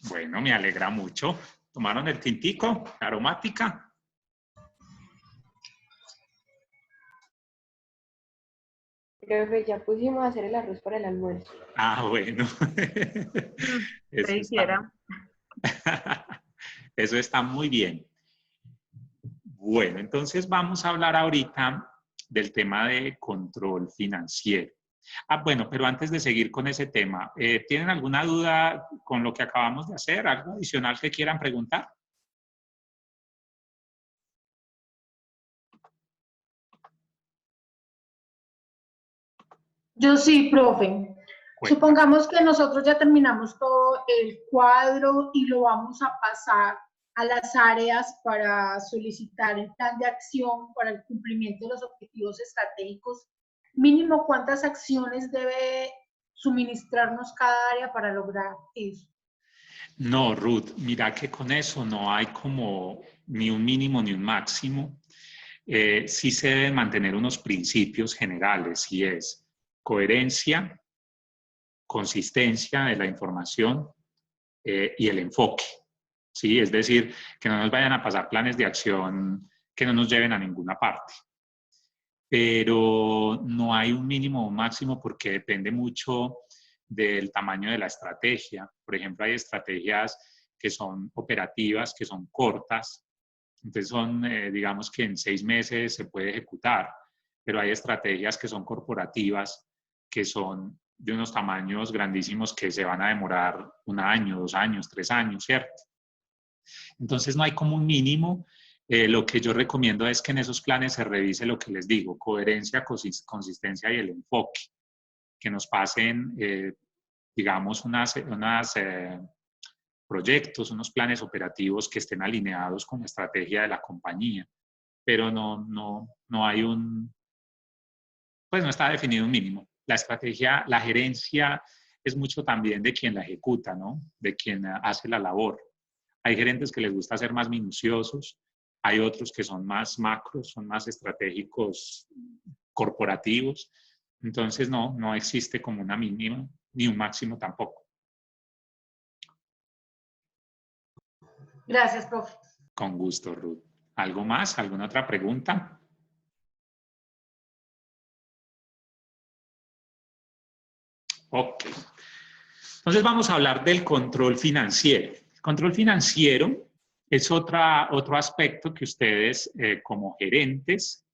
Bueno, me alegra mucho. ¿Tomaron el tintico? ¿Aromática? Profe, ya pusimos a hacer el arroz para el almuerzo. Ah, bueno. Se Eso está, hiciera. eso está muy bien. Bueno, entonces vamos a hablar ahorita del tema de control financiero. Ah, bueno, pero antes de seguir con ese tema, ¿tienen alguna duda con lo que acabamos de hacer? ¿Algo adicional que quieran preguntar? Yo sí, profe. Cuenta. Supongamos que nosotros ya terminamos todo el cuadro y lo vamos a pasar a las áreas para solicitar el plan de acción para el cumplimiento de los objetivos estratégicos. Mínimo, ¿cuántas acciones debe suministrarnos cada área para lograr eso? No, Ruth, mira que con eso no hay como ni un mínimo ni un máximo. Sí se deben mantener unos principios generales y es coherencia, consistencia de la información y el enfoque. ¿Sí? Es decir, que no nos vayan a pasar planes de acción que no nos lleven a ninguna parte. Pero no hay un mínimo o un máximo porque depende mucho del tamaño de la estrategia. Por ejemplo, hay estrategias que son operativas, que son cortas, entonces son, digamos que en 6 meses se puede ejecutar, pero hay estrategias que son corporativas, que son de unos tamaños grandísimos que se van a demorar 1 año, 2 años, 3 años, ¿cierto? Entonces no hay como un mínimo. Lo que yo recomiendo es que en esos planes se revise lo que les digo, coherencia, consistencia y el enfoque, que nos pasen, digamos, unas proyectos, unos planes operativos que estén alineados con la estrategia de la compañía, pero no hay pues no está definido un mínimo. La estrategia, la gerencia es mucho también de quien la ejecuta, ¿no? De quien hace la labor. Hay gerentes que les gusta ser más minuciosos, hay otros que son más macros, son más estratégicos corporativos. Entonces, no existe como una mínima ni un máximo tampoco. Gracias, profe. Con gusto, Ruth. ¿Algo más? ¿Alguna otra pregunta? Ok. Entonces vamos a hablar del control financiero. El control financiero es otro aspecto que ustedes como gerentes,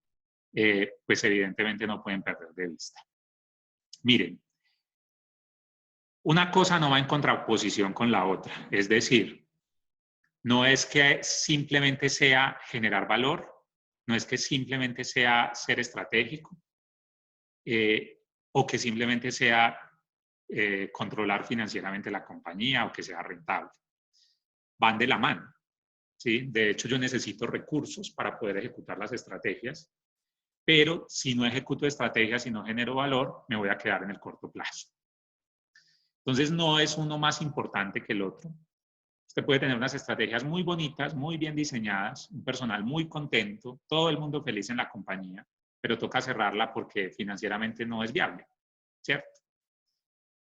pues evidentemente no pueden perder de vista. Miren, una cosa no va en contraposición con la otra. Es decir, no es que simplemente sea generar valor, no es que simplemente sea ser estratégico, o que simplemente sea controlar financieramente la compañía o que sea rentable. Van de la mano, ¿sí? De hecho, yo necesito recursos para poder ejecutar las estrategias, pero si no ejecuto estrategias y no genero valor, me voy a quedar en el corto plazo. Entonces, no es uno más importante que el otro. Usted puede tener unas estrategias muy bonitas, muy bien diseñadas, un personal muy contento, todo el mundo feliz en la compañía, pero toca cerrarla porque financieramente no es viable, ¿cierto?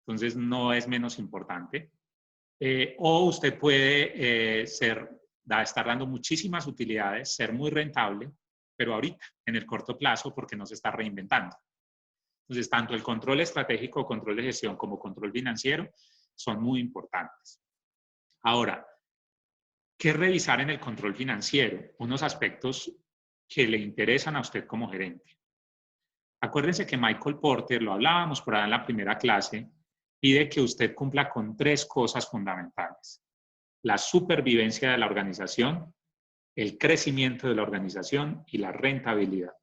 Entonces, no es menos importante. O usted puede estar dando muchísimas utilidades, ser muy rentable, pero ahorita, en el corto plazo, porque no se está reinventando. Entonces, tanto el control estratégico, control de gestión, como control financiero son muy importantes. Ahora, ¿qué revisar en el control financiero? Unos aspectos que le interesan a usted como gerente. Acuérdense que Michael Porter, lo hablábamos por ahí en la primera clase, pide que usted cumpla con 3 cosas fundamentales: la supervivencia de la organización, el crecimiento de la organización y la rentabilidad.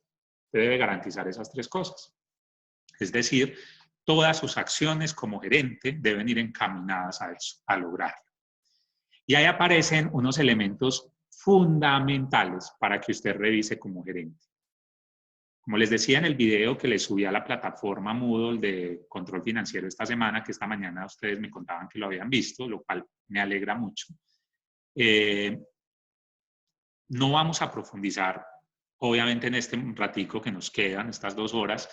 Usted debe garantizar esas 3 cosas. Es decir, todas sus acciones como gerente deben ir encaminadas a eso, a lograrlo. Y ahí aparecen unos elementos fundamentales para que usted revise como gerente. Como les decía en el video que les subí a la plataforma Moodle de control financiero esta semana, que esta mañana ustedes me contaban que lo habían visto, lo cual me alegra mucho. No vamos a profundizar, obviamente en este ratico que nos quedan, estas 2 horas,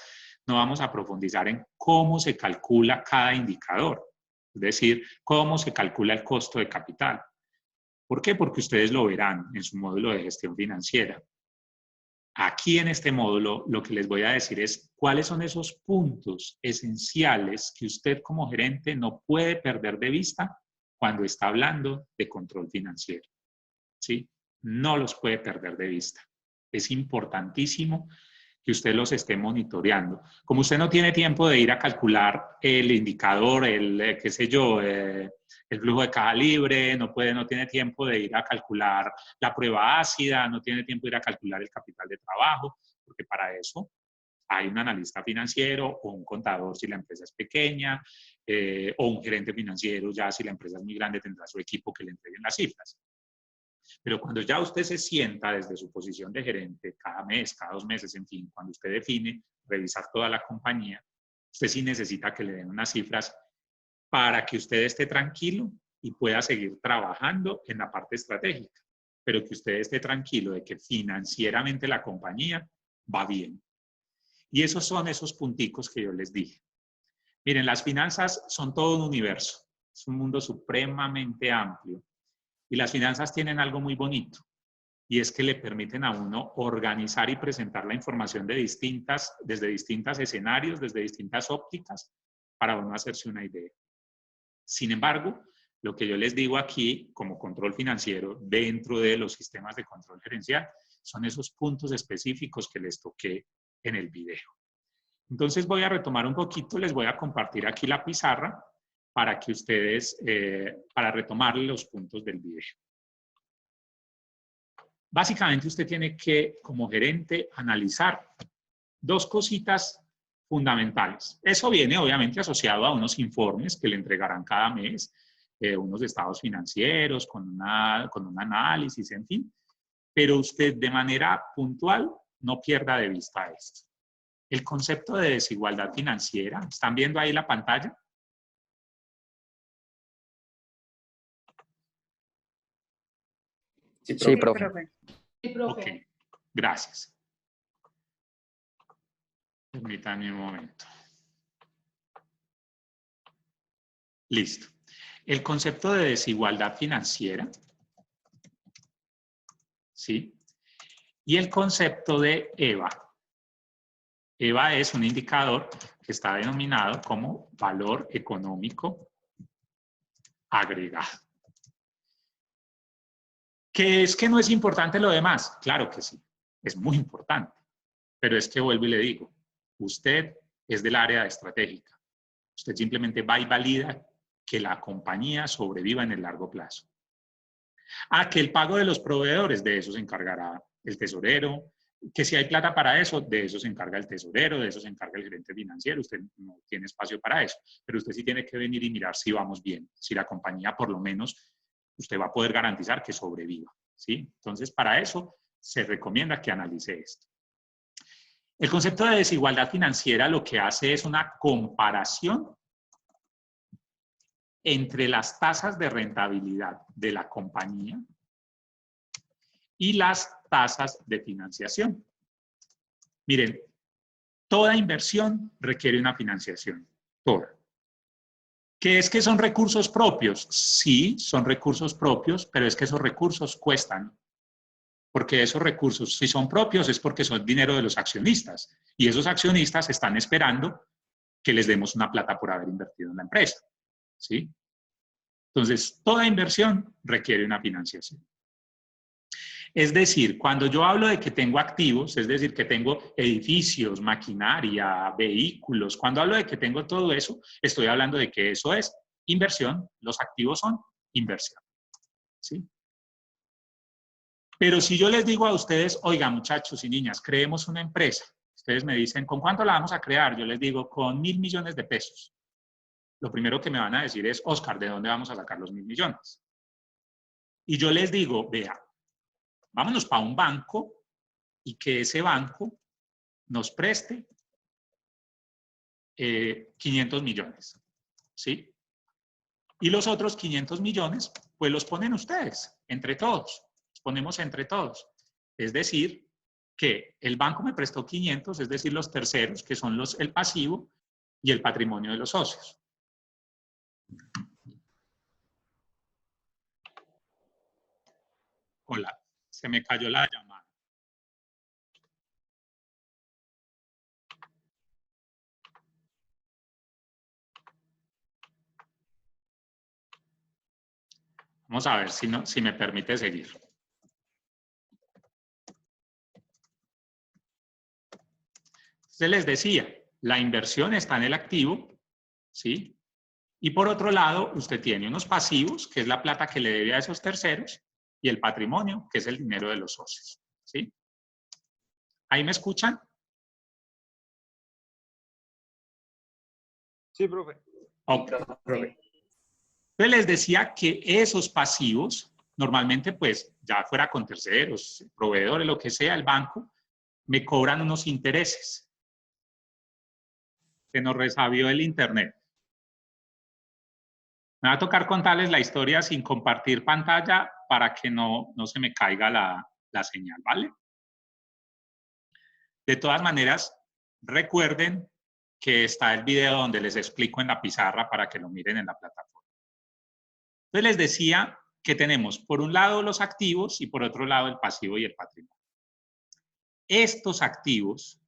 no vamos a profundizar en cómo se calcula cada indicador. Es decir, cómo se calcula el costo de capital. ¿Por qué? Porque ustedes lo verán en su módulo de gestión financiera. Aquí en este módulo lo que les voy a decir es cuáles son esos puntos esenciales que usted como gerente no puede perder de vista cuando está hablando de control financiero. ¿Sí? No los puede perder de vista. Es importantísimo que usted los esté monitoreando. Como usted no tiene tiempo de ir a calcular el indicador, qué sé yo, el flujo de caja libre, no tiene tiempo de ir a calcular la prueba ácida, no tiene tiempo de ir a calcular el capital de trabajo, porque para eso hay un analista financiero o un contador si la empresa es pequeña, o un gerente financiero ya si la empresa es muy grande tendrá su equipo que le entreguen las cifras. Pero cuando ya usted se sienta desde su posición de gerente, cada mes, cada 2 meses, en fin, cuando usted define revisar toda la compañía, usted sí necesita que le den unas cifras para que usted esté tranquilo y pueda seguir trabajando en la parte estratégica, pero que usted esté tranquilo de que financieramente la compañía va bien. Y esos son esos punticos que yo les dije. Miren, las finanzas son todo un universo, es un mundo supremamente amplio. Y las finanzas tienen algo muy bonito, y es que le permiten a uno organizar y presentar la información desde distintos escenarios, desde distintas ópticas, para uno hacerse una idea. Sin embargo, lo que yo les digo aquí, como control financiero, dentro de los sistemas de control gerencial, son esos puntos específicos que les toqué en el video. Entonces voy a retomar un poquito, les voy a compartir aquí la pizarra, para que ustedes, para retomar los puntos del video. Básicamente usted tiene que, como gerente, analizar 2 cositas fundamentales. Eso viene obviamente asociado a unos informes que le entregarán cada mes, unos estados financieros, con un análisis, en fin. Pero usted de manera puntual no pierda de vista esto. El concepto de desigualdad financiera, ¿están viendo ahí la pantalla? Sí, profe. Sí, profe. Ok, gracias. Permítanme un momento. Listo. El concepto de desigualdad financiera, ¿sí? Y el concepto de EVA. EVA es un indicador que está denominado como valor económico agregado. ¿Qué es que no es importante lo demás? Claro que sí, es muy importante. Pero es que vuelvo y le digo, usted es del área estratégica. Usted simplemente va y valida que la compañía sobreviva en el largo plazo. Que el pago de los proveedores, de eso se encargará el tesorero. Que si hay plata para eso, de eso se encarga el tesorero, de eso se encarga el gerente financiero. Usted no tiene espacio para eso. Pero usted sí tiene que venir y mirar si vamos bien, si la compañía por lo menos usted va a poder garantizar que sobreviva, ¿sí? Entonces, para eso se recomienda que analice esto. El concepto de desigualdad financiera lo que hace es una comparación entre las tasas de rentabilidad de la compañía y las tasas de financiación. Miren, toda inversión requiere una financiación, toda. ¿Qué es que son recursos propios? Sí, son recursos propios, pero es que esos recursos cuestan. Porque esos recursos, si son propios, es porque son dinero de los accionistas. Y esos accionistas están esperando que les demos una plata por haber invertido en la empresa, ¿sí? Entonces, toda inversión requiere una financiación. Es decir, cuando yo hablo de que tengo activos, es decir, que tengo edificios, maquinaria, vehículos, cuando hablo de que tengo todo eso, estoy hablando de que eso es inversión, los activos son inversión, ¿sí? Pero si yo les digo a ustedes, oiga, muchachos y niñas, creemos una empresa, ustedes me dicen, ¿con cuánto la vamos a crear? Yo les digo, con 1.000 millones de pesos. Lo primero que me van a decir es, Oscar, ¿de dónde vamos a sacar los 1.000 millones? Y yo les digo, vea, vámonos para un banco y que ese banco nos preste 500 millones, ¿sí? Y los otros 500 millones, pues los ponen ustedes, entre todos. Los ponemos entre todos. Es decir, que el banco me prestó 500, es decir, los terceros, que son el pasivo y el patrimonio de los socios. Hola, se me cayó la llamada. Vamos a ver si me permite seguir. Entonces les decía, la inversión está en el activo, ¿sí? Y por otro lado, usted tiene unos pasivos, que es la plata que le debe a esos terceros, y el patrimonio, que es el dinero de los socios, ¿sí? ¿Ahí me escuchan? Sí, profe. Ok. Entonces les decía que esos pasivos, normalmente pues ya fuera con terceros, proveedores, lo que sea, el banco, me cobran unos intereses. Se nos resabió el internet. Me va a tocar contarles la historia sin compartir pantalla para que no se me caiga la señal, ¿vale? De todas maneras, recuerden que está el video donde les explico en la pizarra para que lo miren en la plataforma. Entonces les decía que tenemos por un lado los activos y por otro lado el pasivo y el patrimonio. Estos activos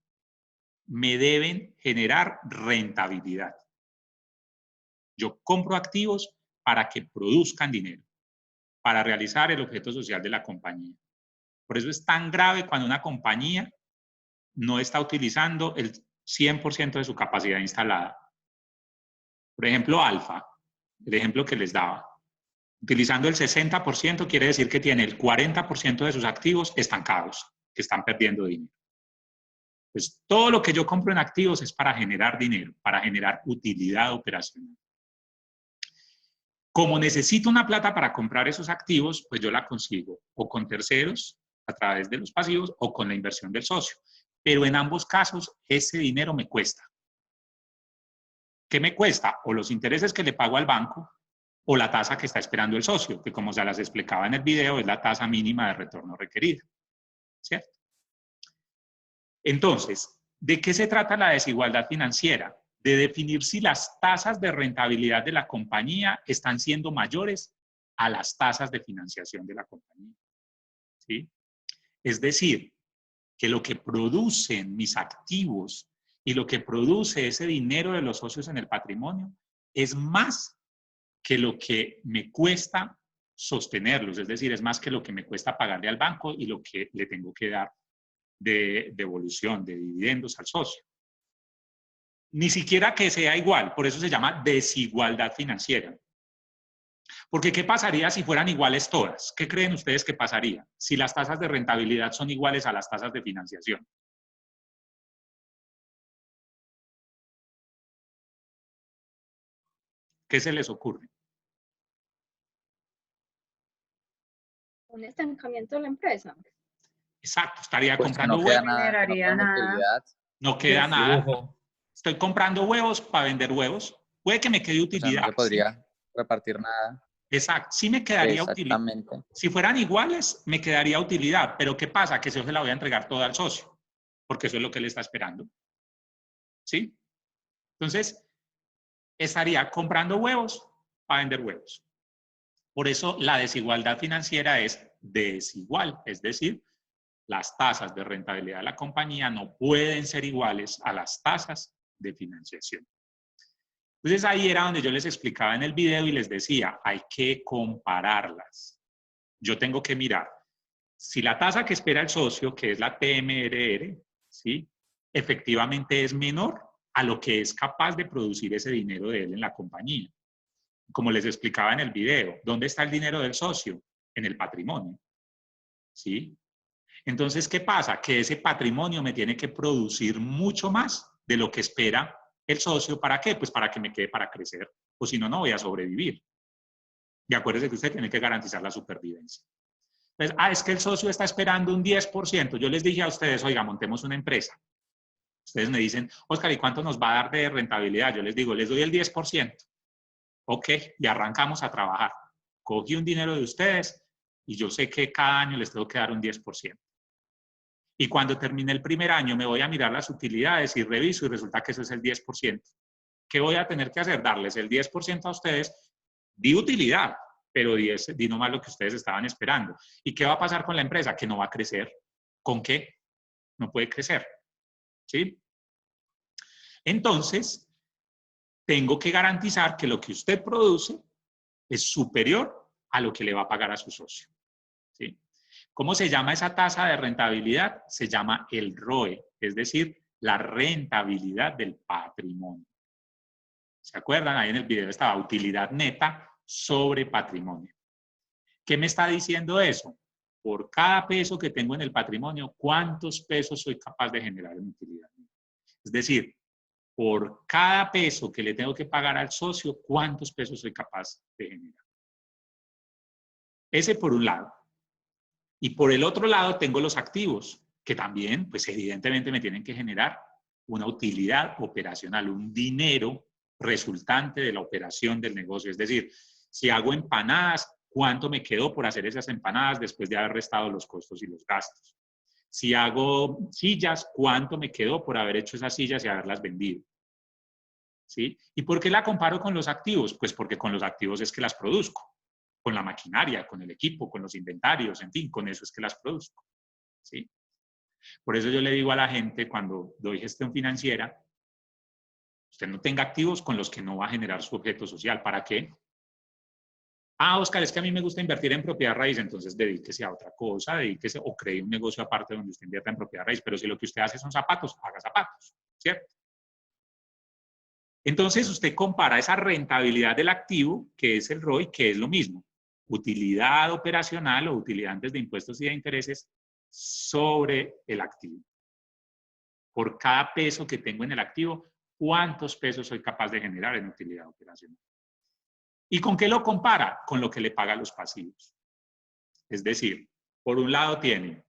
me deben generar rentabilidad. Yo compro activos para que produzcan dinero, para realizar el objeto social de la compañía. Por eso es tan grave cuando una compañía no está utilizando el 100% de su capacidad instalada. Por ejemplo, Alfa, el ejemplo que les daba. Utilizando el 60% quiere decir que tiene el 40% de sus activos estancados, que están perdiendo dinero. Pues todo lo que yo compro en activos es para generar dinero, para generar utilidad operacional. Como necesito una plata para comprar esos activos, pues yo la consigo o con terceros a través de los pasivos o con la inversión del socio. Pero en ambos casos, ese dinero me cuesta. ¿Qué me cuesta? O los intereses que le pago al banco o la tasa que está esperando el socio, que como se las explicaba en el video, es la tasa mínima de retorno requerida. ¿Cierto? Entonces, ¿de qué se trata la desigualdad financiera? De definir si las tasas de rentabilidad de la compañía están siendo mayores a las tasas de financiación de la compañía. ¿Sí? Es decir, que lo que producen mis activos y lo que produce ese dinero de los socios en el patrimonio es más que lo que me cuesta sostenerlos, es decir, es más que lo que me cuesta pagarle al banco y lo que le tengo que dar de devolución, de dividendos al socio. Ni siquiera que sea igual, por eso se llama desigualdad financiera. Porque ¿qué pasaría si fueran iguales todas? ¿Qué creen ustedes que pasaría si las tasas de rentabilidad son iguales a las tasas de financiación? ¿Qué se les ocurre? Un estancamiento de la empresa. Exacto, estaría Pues comprando no queda huevos. nada, no generaría queda nada. utilidad. No queda nada. Flujo. Estoy comprando huevos para vender huevos. Puede que me quede O sea, utilidad. no se podría repartir nada. Exacto, sí me quedaría utilidad. Exactamente. Si fueran iguales, me quedaría utilidad. Pero ¿qué pasa? Que eso se la voy a entregar toda al socio, porque eso es lo que él está esperando. ¿Sí? Entonces, estaría comprando huevos para vender huevos. Por eso la desigualdad financiera es desigual, es decir, las tasas de rentabilidad de la compañía no pueden ser iguales a las tasas de financiación. Entonces ahí era donde yo les explicaba en el video y les decía, hay que compararlas. Yo tengo que mirar si la tasa que espera el socio, que es la TMRR, ¿sí? Efectivamente es menor a lo que es capaz de producir ese dinero de él en la compañía. Como les explicaba en el video, ¿dónde está el dinero del socio? En el patrimonio, ¿sí? Entonces, ¿qué pasa? Que ese patrimonio me tiene que producir mucho más de lo que espera el socio. ¿Para qué? Pues para que me quede para crecer, o si no, no voy a sobrevivir. Y acuérdense que usted tiene que garantizar la supervivencia. Entonces, es que el socio está esperando un 10%. Yo les dije a ustedes, oiga, montemos una empresa. Ustedes me dicen, Oscar, ¿y cuánto nos va a dar de rentabilidad? Yo les digo, les doy el 10%. Ok, y arrancamos a trabajar. Cogí un dinero de ustedes y yo sé que cada año les tengo que dar un 10%. Y cuando termine el primer año me voy a mirar las utilidades y reviso y resulta que eso es el 10%. ¿qué voy a tener que hacer? Darles el 10% a ustedes, di utilidad, pero di nomás lo que ustedes estaban esperando. ¿Y qué va a pasar con la empresa? Que no va a crecer. ¿Con qué? No puede crecer. ¿Sí? Entonces, tengo que garantizar que lo que usted produce es superior a lo que le va a pagar a su socio. ¿Sí? ¿Cómo se llama esa tasa de rentabilidad? Se llama el ROE, es decir, la rentabilidad del patrimonio. ¿Se acuerdan? Ahí en el video estaba utilidad neta sobre patrimonio. ¿Qué me está diciendo eso? Por cada peso que tengo en el patrimonio, ¿cuántos pesos soy capaz de generar en utilidad neta? Es decir, por cada peso que le tengo que pagar al socio, ¿cuántos pesos soy capaz de generar? Ese por un lado. Y por el otro lado tengo los activos, que también, pues evidentemente me tienen que generar una utilidad operacional, un dinero resultante de la operación del negocio. Es decir, si hago empanadas, ¿cuánto me quedó por hacer esas empanadas después de haber restado los costos y los gastos? Si hago sillas, ¿cuánto me quedó por haber hecho esas sillas y haberlas vendido? ¿Sí? ¿Y por qué la comparo con los activos? Pues porque con los activos es que las produzco. Con la maquinaria, con el equipo, con los inventarios, en fin, con eso es que las produzco. ¿Sí? Por eso yo le digo a la gente cuando doy gestión financiera, usted no tenga activos con los que no va a generar su objeto social. ¿Para qué? Ah, Oscar, es que a mí me gusta invertir en propiedad raíz, entonces dedíquese a otra cosa, dedíquese o cree un negocio aparte donde usted invierta en propiedad raíz. Pero si lo que usted hace son zapatos, haga zapatos, ¿cierto? Entonces usted compara esa rentabilidad del activo, que es el ROI, que es lo mismo, utilidad operacional o utilidad antes de impuestos y de intereses sobre el activo. Por cada peso que tengo en el activo, ¿cuántos pesos soy capaz de generar en utilidad operacional? ¿Y con qué lo compara? Con lo que le paga a los pasivos. Es decir, por un lado tiene,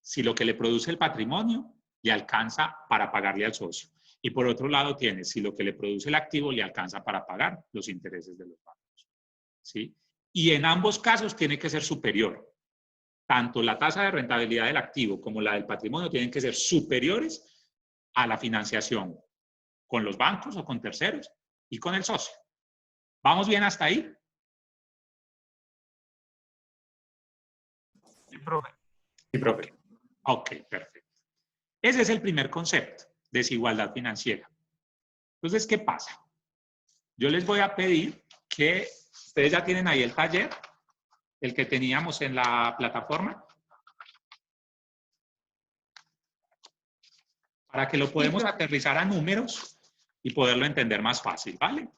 si lo que le produce el patrimonio le alcanza para pagarle al socio. Y por otro lado tiene, si lo que le produce el activo le alcanza para pagar los intereses de los bancos. ¿Sí? Y en ambos casos tiene que ser superior. Tanto la tasa de rentabilidad del activo como la del patrimonio tienen que ser superiores a la financiación con los bancos o con terceros y con el socio. ¿Vamos bien hasta ahí? Sí, profe. Sí, profe. Ok, perfecto. Ese es el primer concepto, desigualdad financiera. Entonces, ¿qué pasa? Yo les voy a pedir que ustedes ya tienen ahí el taller, el que teníamos en la plataforma, para que lo podamos aterrizar a números y poderlo entender más fácil, ¿vale?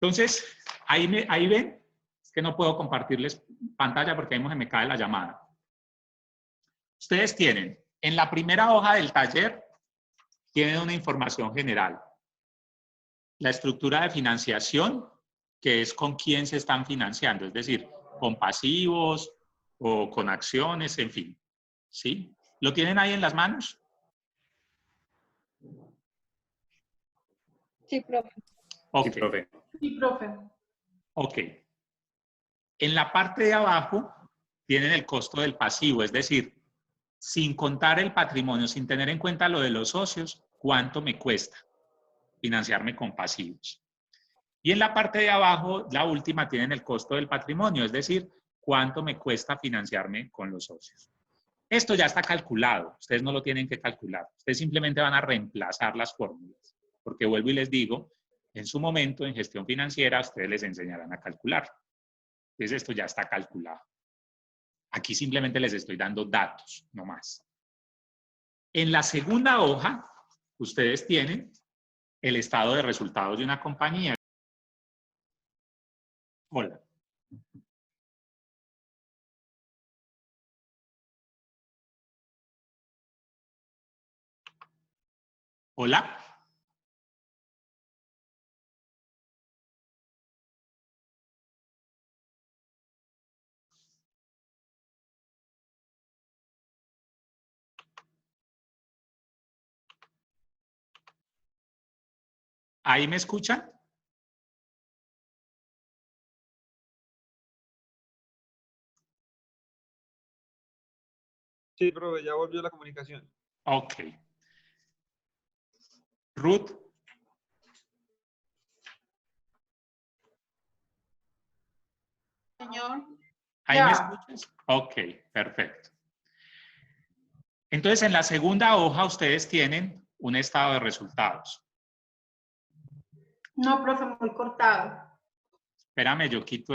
Entonces, ahí ven, es que no puedo compartirles pantalla porque ahí se me cae la llamada. Ustedes tienen, en la primera hoja del taller, tienen una información general. La estructura de financiación, que es con quién se están financiando, es decir, con pasivos o con acciones, en fin. ¿Sí? ¿Lo tienen ahí en las manos? Sí, profe. Ok. Sí, profe. Sí, profe. Ok. En la parte de abajo tienen el costo del pasivo, es decir, sin contar el patrimonio, sin tener en cuenta lo de los socios, ¿cuánto me cuesta financiarme con pasivos? Y en la parte de abajo, la última, tienen el costo del patrimonio, es decir, cuánto me cuesta financiarme con los socios. Esto ya está calculado, ustedes no lo tienen que calcular, ustedes simplemente van a reemplazar las fórmulas, porque vuelvo y les digo, en su momento en gestión financiera ustedes les enseñarán a calcular. Entonces esto ya está calculado. Aquí simplemente les estoy dando datos, no más. En la segunda hoja, ustedes tienen el estado de resultados de una compañía. Hola. Hola. ¿Ahí me escuchan? Sí, profe, ya volvió la comunicación. Ok. Ruth. Señor. ¿Ahí Ya. me escuchas? Ok, perfecto. Entonces, en la segunda hoja ustedes tienen un estado de resultados. No, profe, muy cortado. Espérame, yo quito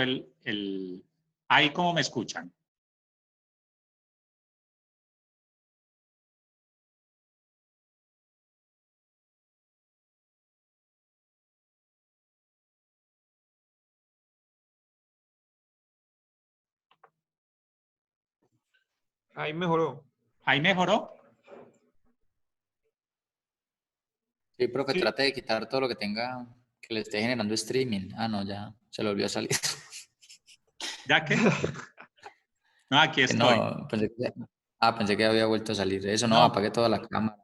Ahí, ¿cómo me escuchan? Ahí mejoró. ¿Ahí mejoró? Sí, profe, Sí. trate de quitar todo lo que tenga, que le esté generando streaming. Ah, no, ya, se lo volvió a salir. ¿Ya qué? No, aquí Que estoy. no, pensé que había vuelto a salir. Eso no, No. apague toda la cámara.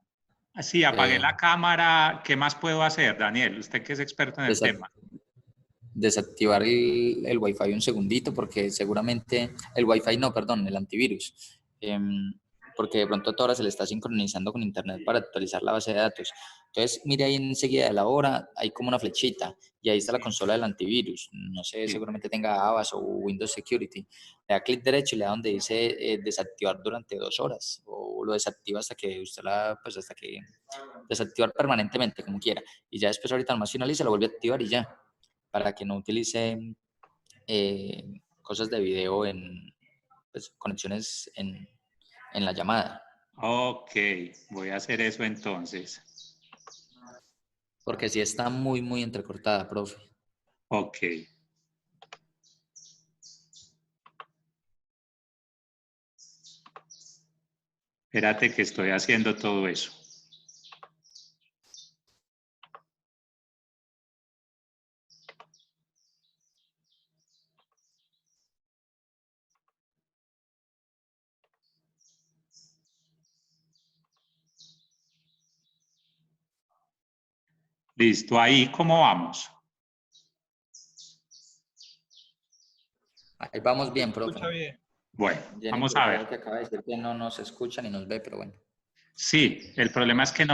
Sí, apagué la cámara. ¿Qué más puedo hacer, Daniel? Usted que es experto en el tema. Desactivar el Wi-Fi un segundito, porque seguramente, el Wi-Fi no, perdón, el antivirus. Porque de pronto a toda hora se le está sincronizando con internet para actualizar la base de datos. Entonces, mire ahí enseguida de la hora, hay como una flechita y ahí está la consola del antivirus. No sé, Sí. seguramente tenga Avast o Windows Security. Le da clic derecho y le da donde dice desactivar durante 2 horas o lo desactiva hasta que usted hasta que desactivar permanentemente, como quiera. Y ya después ahorita nomás finaliza, lo vuelve a activar y ya, para que no utilice cosas de video conexiones en la llamada. Ok, voy a hacer eso entonces. Porque sí está muy, muy entrecortada, profe. Ok. Espérate que estoy haciendo todo eso. Listo, ahí, ¿cómo vamos? Ahí vamos bien, profe. Escucha bien. Bueno, vamos Jennifer a creo que ver. acaba de decir que no nos escucha ni nos ve, pero bueno. Sí, el problema es que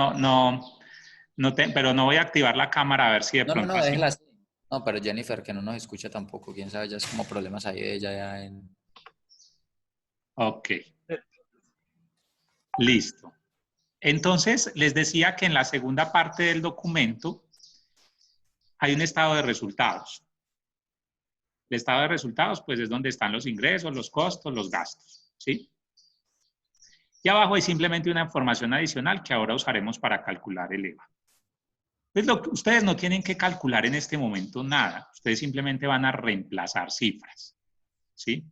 pero no voy a activar la cámara a ver si de pronto No, así. déjela así. No, pero Jennifer que no nos escucha tampoco, quién sabe, ya es como problemas ahí de ella ya en... Ok. Listo. Entonces, les decía que en la segunda parte del documento hay un estado de resultados. El estado de resultados, pues, es donde están los ingresos, los costos, los gastos, ¿sí? Y abajo hay simplemente una información adicional que ahora usaremos para calcular el EVA. Entonces, ustedes no tienen que calcular en este momento nada. Ustedes simplemente van a reemplazar cifras, ¿sí?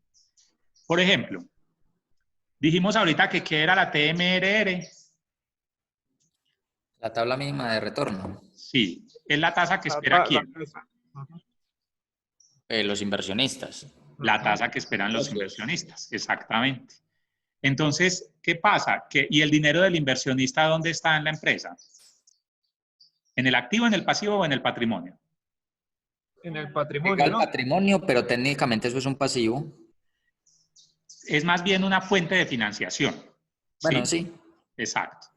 Por ejemplo, dijimos ahorita que ¿qué era la TMRR? La tabla mínima de retorno. Sí, es la tasa que espera quién. Los inversionistas. La tasa que esperan los Socios. inversionistas, exactamente. Entonces, ¿qué pasa? ¿Y el dinero del inversionista dónde está en la empresa? ¿En el activo, en el pasivo o en el patrimonio? En el Llega patrimonio, el ¿no? patrimonio, pero técnicamente eso es un pasivo. Es más bien una fuente de financiación. Bueno, ¿Sí? sí. Exacto.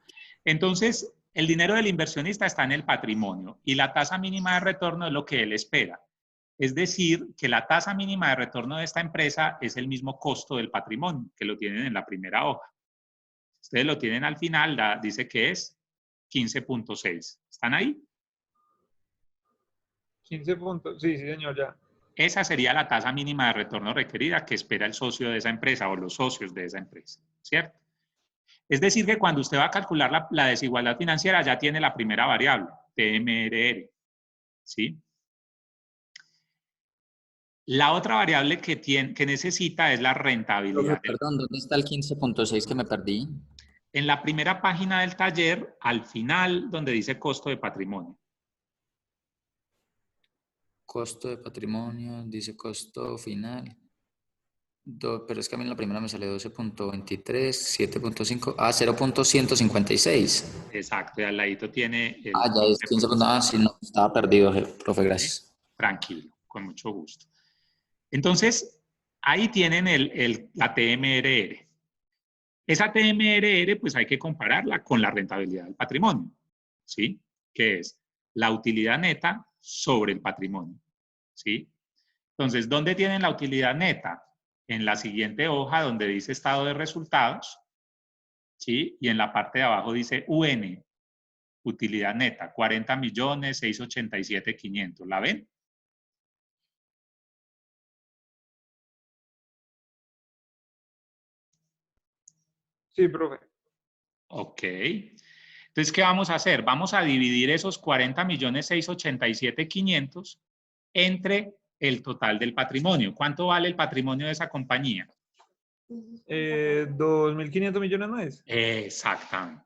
Entonces, el dinero del inversionista está en el patrimonio y la tasa mínima de retorno es lo que él espera. Es decir, que la tasa mínima de retorno de esta empresa es el mismo costo del patrimonio, que lo tienen en la primera hoja. Ustedes lo tienen al final, dice que es 15.6. ¿Están ahí? 15 puntos. Sí, sí, señor, ya. Esa sería la tasa mínima de retorno requerida que espera el socio de esa empresa o los socios de esa empresa, ¿cierto? Es decir, que cuando usted va a calcular la desigualdad financiera ya tiene la primera variable, TMRR, ¿sí? La otra variable que necesita es la rentabilidad. Perdón, ¿dónde está el 15.6 que me perdí? En la primera página del taller, al final, donde dice costo de patrimonio. Costo de patrimonio, dice costo final. Pero es que a mí en la primera me sale 12.23, 7.5, 0.156. Exacto, y al ladito tiene el Ya es 15. Sí, no, estaba perdido, profe, gracias. Tranquilo, con mucho gusto. Entonces, ahí tienen la TMRR. Esa TMRR, pues hay que compararla con la rentabilidad del patrimonio, ¿sí? que es la utilidad neta sobre el patrimonio, ¿sí? Entonces, ¿dónde tienen la utilidad neta? En la siguiente hoja donde dice estado de resultados, ¿sí? Y en la parte de abajo dice UN, utilidad neta, 40.687.500. ¿La ven? Sí, profe. Ok. Entonces, ¿qué vamos a hacer? Vamos a dividir esos 40.687.500 entre el total del patrimonio. ¿Cuánto vale el patrimonio de esa compañía? 2.500 millones no es. Exactamente.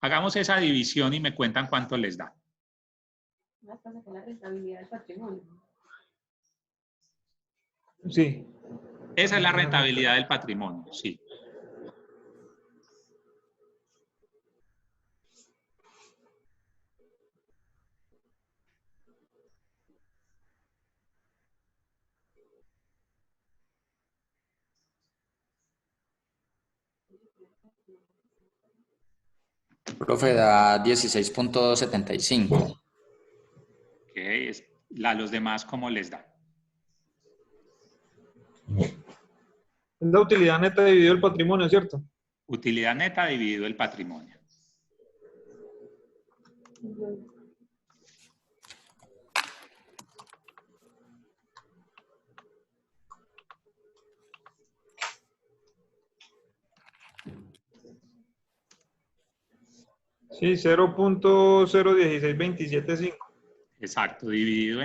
Hagamos esa división y me cuentan cuánto les da. Hasta sacar la rentabilidad del patrimonio. Sí. Esa es la rentabilidad del patrimonio, sí. Profe, da 16.75. Ok, los demás, ¿cómo les da? Es la utilidad neta dividido el patrimonio, ¿cierto? Utilidad neta dividido el patrimonio. Sí, 0.016275. Exacto, dividido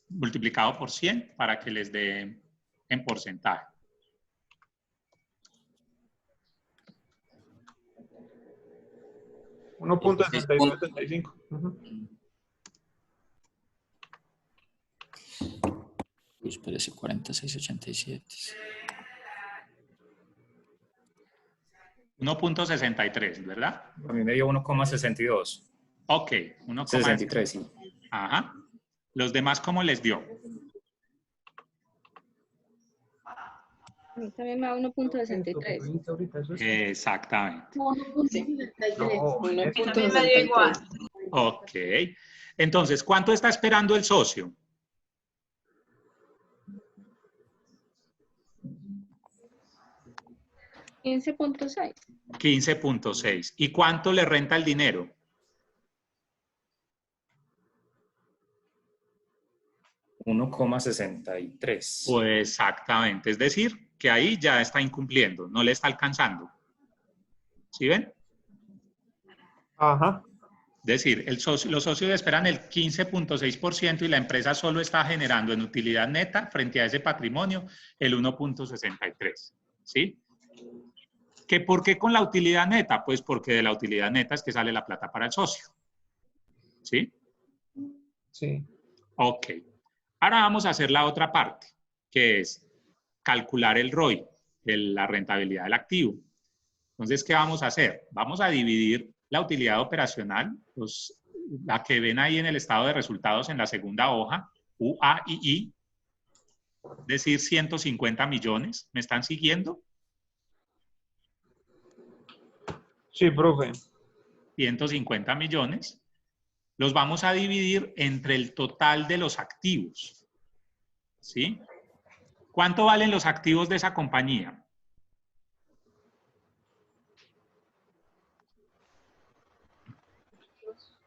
multiplicado por 100 para que les dé en porcentaje. Uh 1.6275. Uy, espérese, 46.87. 1.63, ¿verdad? A mí me dio 1,62. Ok, 1,63. 63, sí. Ajá. ¿Los demás cómo les dio? A mí también me da 1.63. Exactamente. 1.63. También me dio igual. Ok. Entonces, ¿cuánto está esperando el socio? $15.6. 15.6. ¿Y cuánto le renta el dinero? $1,63. Pues exactamente. Es decir, que ahí ya está incumpliendo, no le está alcanzando. ¿Sí ven? Ajá. Es decir, los socios esperan el 15.6% y la empresa solo está generando en utilidad neta frente a ese patrimonio el 1.63. ¿Sí? ¿Que por qué con la utilidad neta? Pues porque de la utilidad neta es que sale la plata para el socio. ¿Sí? Sí. Ok. Ahora vamos a hacer la otra parte, que es calcular el ROI, la rentabilidad del activo. Entonces, ¿qué vamos a hacer? Vamos a dividir la utilidad operacional, la que ven ahí en el estado de resultados en la segunda hoja, UA y I, es decir, 150 millones. ¿Me están siguiendo? Sí, profe. 150 millones. Los vamos a dividir entre el total de los activos. ¿Sí? ¿Cuánto valen los activos de esa compañía?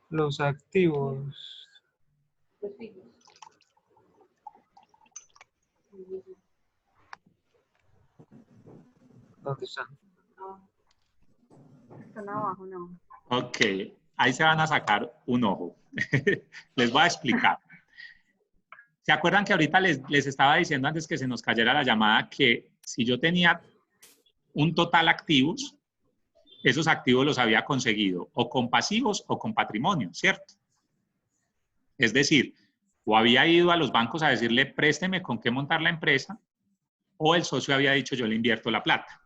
Los activos. Los fijos. ¿Dónde están? Están abajo, no. Ok, ahí se van a sacar un ojo. Les voy a explicar. ¿Se acuerdan que ahorita les estaba diciendo antes que se nos cayera la llamada que si yo tenía un total activos, esos activos los había conseguido o con pasivos o con patrimonio, ¿cierto? Es decir, o había ido a los bancos a decirle, présteme con qué montar la empresa, o el socio había dicho, yo le invierto la plata.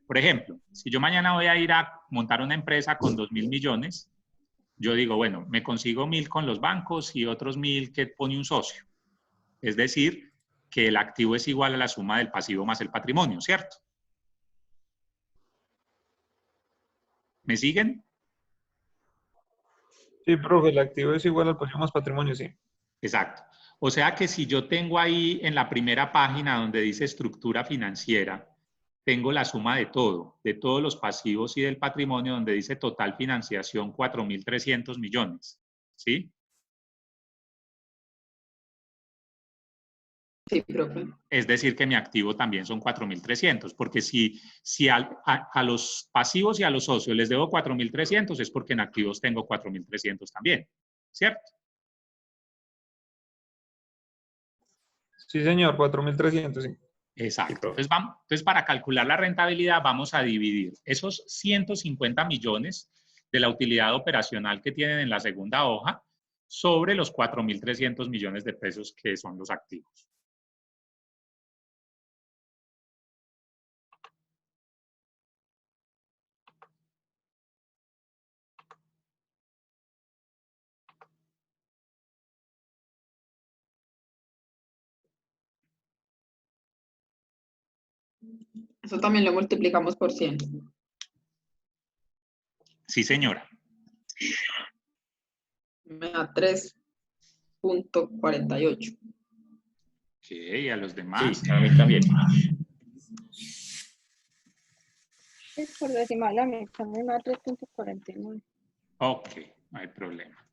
Por ejemplo, si yo mañana voy a ir a montar una empresa con 2.000 millones, yo digo, bueno, me consigo 1.000 con los bancos y otros 1.000 que pone un socio. Es decir, que el activo es igual a la suma del pasivo más el patrimonio, ¿cierto? ¿Me siguen? Sí, profe, el activo es igual al pasivo más patrimonio, sí. Exacto. O sea que si yo tengo ahí en la primera página donde dice estructura financiera, tengo la suma de todo, de todos los pasivos y del patrimonio, donde dice total financiación 4.300 millones. ¿Sí? Sí, profe. Es decir, que mi activo también son 4.300, porque si a los pasivos y a los socios les debo 4.300, es porque en activos tengo 4.300 también, ¿cierto? Sí, señor, 4.300, sí. Exacto. Entonces, para calcular la rentabilidad vamos a dividir esos 150 millones de la utilidad operacional que tienen en la segunda hoja sobre los 4.300 millones de pesos que son los activos. Eso también lo multiplicamos por 100. Sí, señora. Me da 3.48. Ok, a los demás. Sí, a mí también. Es por decimal a mí también me da 3.49. Ok, no hay problema.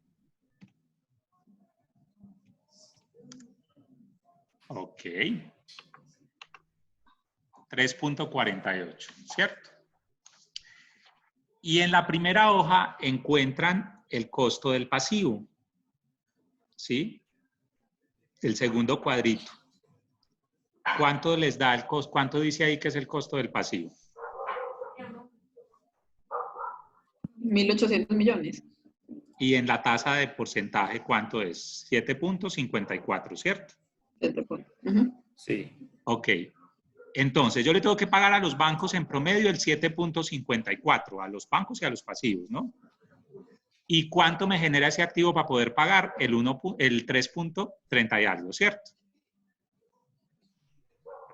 Ok. 3.48, ¿cierto? Y en la primera hoja encuentran el costo del pasivo, ¿sí? El segundo cuadrito. ¿Cuánto les da el costo? ¿Cuánto dice ahí que es el costo del pasivo? 1.800 millones. Y en la tasa de porcentaje, ¿cuánto es? 7.54, ¿cierto? 7 puntos. Ujú. Sí. Ok. Entonces, yo le tengo que pagar a los bancos en promedio el 7.54, a los bancos y a los pasivos, ¿no? ¿Y cuánto me genera ese activo para poder pagar? El 3.30 y algo, ¿cierto?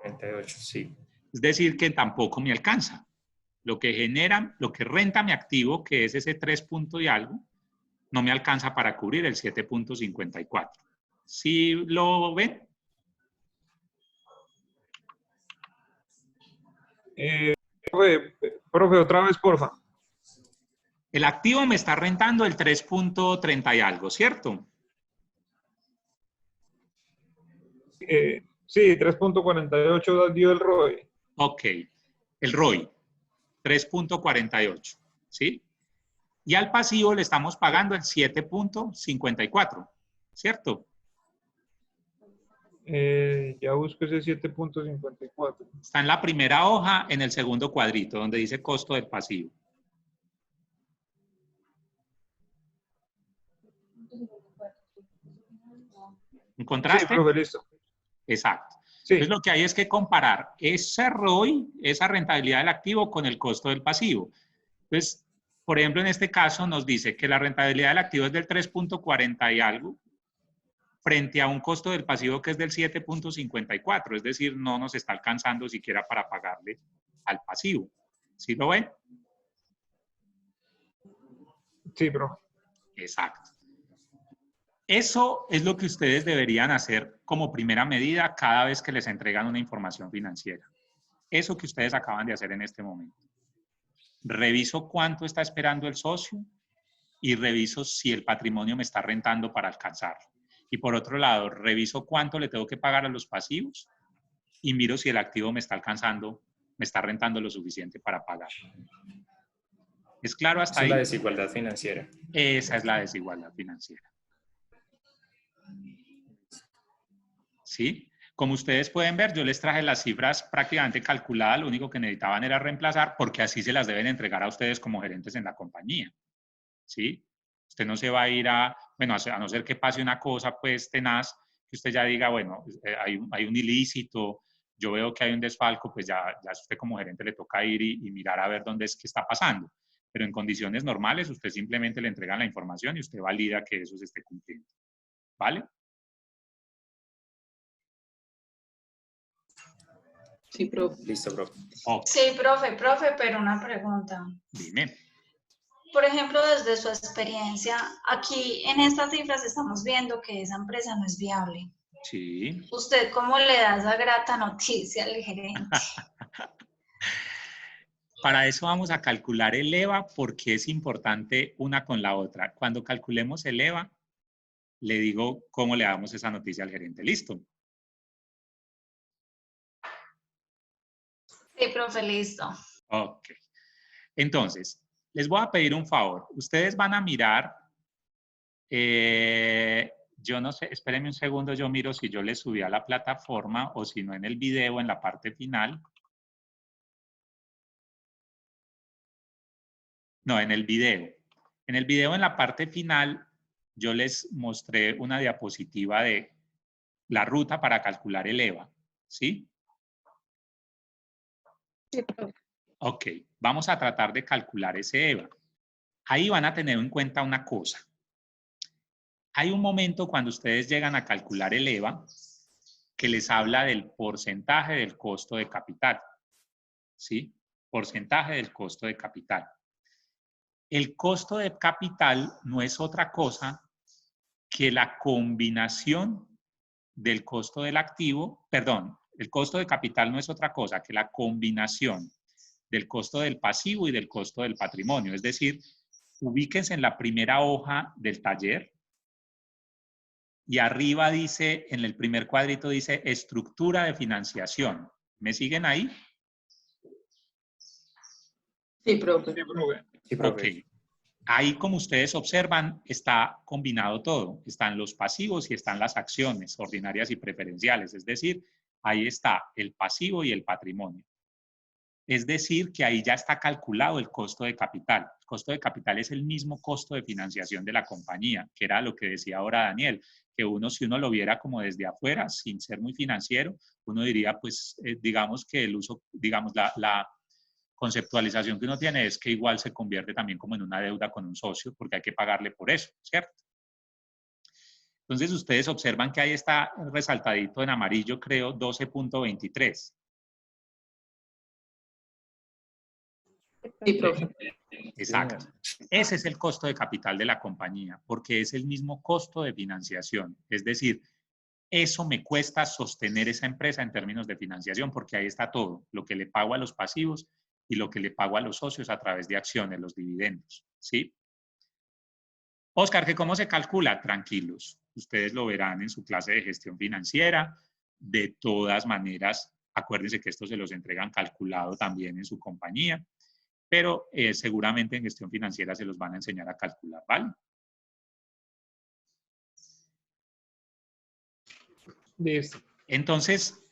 38, sí. Es decir, que tampoco me alcanza. Lo que genera, lo que renta mi activo, que es ese 3 punto y algo, no me alcanza para cubrir el 7.54. ¿Sí lo ven? Profe, otra vez, porfa. El activo me está rentando el 3.30 y algo, ¿cierto? Sí, 3.48 dio el ROE. Ok. El ROI, 3.48, ¿sí? Y al pasivo le estamos pagando el 7.54, ¿cierto? Ya busco ese 7.54. Está en la primera hoja, en el segundo cuadrito, donde dice costo del pasivo. ¿Encontraste? Sí, profe, listo. Exacto. Sí. Entonces, lo que hay es que comparar ese ROI, esa rentabilidad del activo, con el costo del pasivo. Entonces, por ejemplo, en este caso nos dice que la rentabilidad del activo es del 3.40 y algo, frente a un costo del pasivo que es del 7.54, es decir, no nos está alcanzando siquiera para pagarle al pasivo. ¿Sí lo ven? Sí, profe. Exacto. Eso es lo que ustedes deberían hacer como primera medida cada vez que les entregan una información financiera. Eso que ustedes acaban de hacer en este momento. Reviso cuánto está esperando el socio y reviso si el patrimonio me está rentando para alcanzarlo. Y por otro lado, reviso cuánto le tengo que pagar a los pasivos y miro si el activo me está alcanzando, me está rentando lo suficiente para pagar. ¿Es claro hasta Esa es la ahí? desigualdad financiera. Esa es la desigualdad financiera. ¿Sí? Como ustedes pueden ver, yo les traje las cifras prácticamente calculadas, lo único que necesitaban era reemplazar, porque así se las deben entregar a ustedes como gerentes en la compañía. ¿Sí? Usted no se va a ir a, bueno, a no ser que pase una cosa, pues, tenaz, que usted ya diga, bueno, hay un ilícito, yo veo que hay un desfalco, pues ya a usted como gerente le toca ir y mirar a ver dónde es que está pasando. Pero en condiciones normales, usted simplemente le entrega la información y usted valida que eso se esté cumpliendo. ¿Vale? Sí, profe. Listo, profe. Ok, Sí, profe, pero una pregunta. dime. por ejemplo, desde su experiencia, aquí en estas cifras estamos viendo que esa empresa no es viable. Sí. ¿Usted cómo le da esa grata noticia al gerente? Para eso vamos a calcular el EVA porque es importante una con la otra. Cuando calculemos el EVA, le digo cómo le damos esa noticia al gerente. ¿Listo? Sí, profe, listo. Ok. Entonces, les voy a pedir un favor. Ustedes van a mirar, yo no sé, espérenme un segundo, yo miro si yo les subí a la plataforma o si no en el video, en la parte final. No, en el video. En el video, en la parte final, yo les mostré una diapositiva de la ruta para calcular el EVA. ¿Sí? Sí, profe. Ok, vamos a tratar de calcular ese EVA. Ahí van a tener en cuenta una cosa. Hay un momento cuando ustedes llegan a calcular el EVA que les habla del porcentaje del costo de capital. ¿Sí? Porcentaje del costo de capital. El costo de capital no es otra cosa que la combinación del costo del activo, perdón, el costo de capital no es otra cosa que la combinación del costo del pasivo y del costo del patrimonio. Es decir, ubíquense en la primera hoja del taller y arriba dice, en el primer cuadrito dice estructura de financiación. ¿Me siguen ahí? Sí, profe. Sí, profe. Sí, profe. Ok. Ahí, como ustedes observan, está combinado todo. Están los pasivos y están las acciones ordinarias y preferenciales. Es decir, ahí está el pasivo y el patrimonio. Es decir, que ahí ya está calculado el costo de capital. El costo de capital es el mismo costo de financiación de la compañía, que era lo que decía ahora Daniel, que uno, si uno lo viera como desde afuera, sin ser muy financiero, uno diría, pues, digamos que el uso, digamos, la conceptualización que uno tiene es que igual se convierte también como en una deuda con un socio, porque hay que pagarle por eso, ¿cierto? Entonces, ustedes observan que ahí está resaltadito en amarillo, creo, 12.23. Sí, profe. Exacto. Ese es el costo de capital de la compañía, porque es el mismo costo de financiación. Es decir, eso me cuesta sostener esa empresa en términos de financiación, porque ahí está todo, lo que le pago a los pasivos y lo que le pago a los socios a través de acciones, los dividendos, ¿sí? Oscar, ¿que cómo se calcula? Tranquilos, ustedes lo verán en su clase de gestión financiera. De todas maneras, acuérdense que esto se los entregan calculado también en su compañía, pero seguramente en gestión financiera se los van a enseñar a calcular, ¿vale? Listo. Entonces,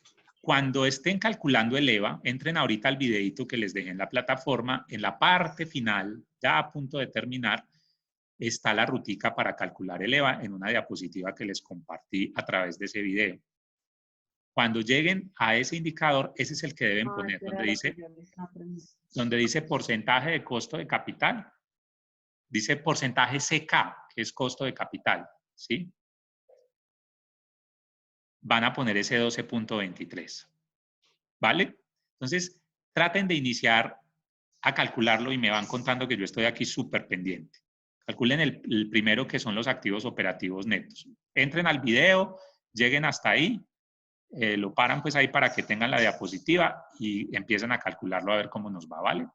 cuando estén calculando el EVA, entren ahorita al videito que les dejé en la plataforma. En la parte final, ya a punto de terminar, está la rutica para calcular el EVA en una diapositiva que les compartí a través de ese video. Cuando lleguen a ese indicador, ese es el que deben poner, donde dice porcentaje de costo de capital. Dice porcentaje CK, que es costo de capital, ¿sí? Van a poner ese 12.23, ¿vale? Entonces, traten de iniciar a calcularlo y me van contando que yo estoy aquí súper pendiente. Calculen el primero, que son los activos operativos netos. Entren al video, lleguen hasta ahí, lo paran pues ahí para que tengan la diapositiva y empiecen a calcularlo a ver cómo nos va, ¿vale?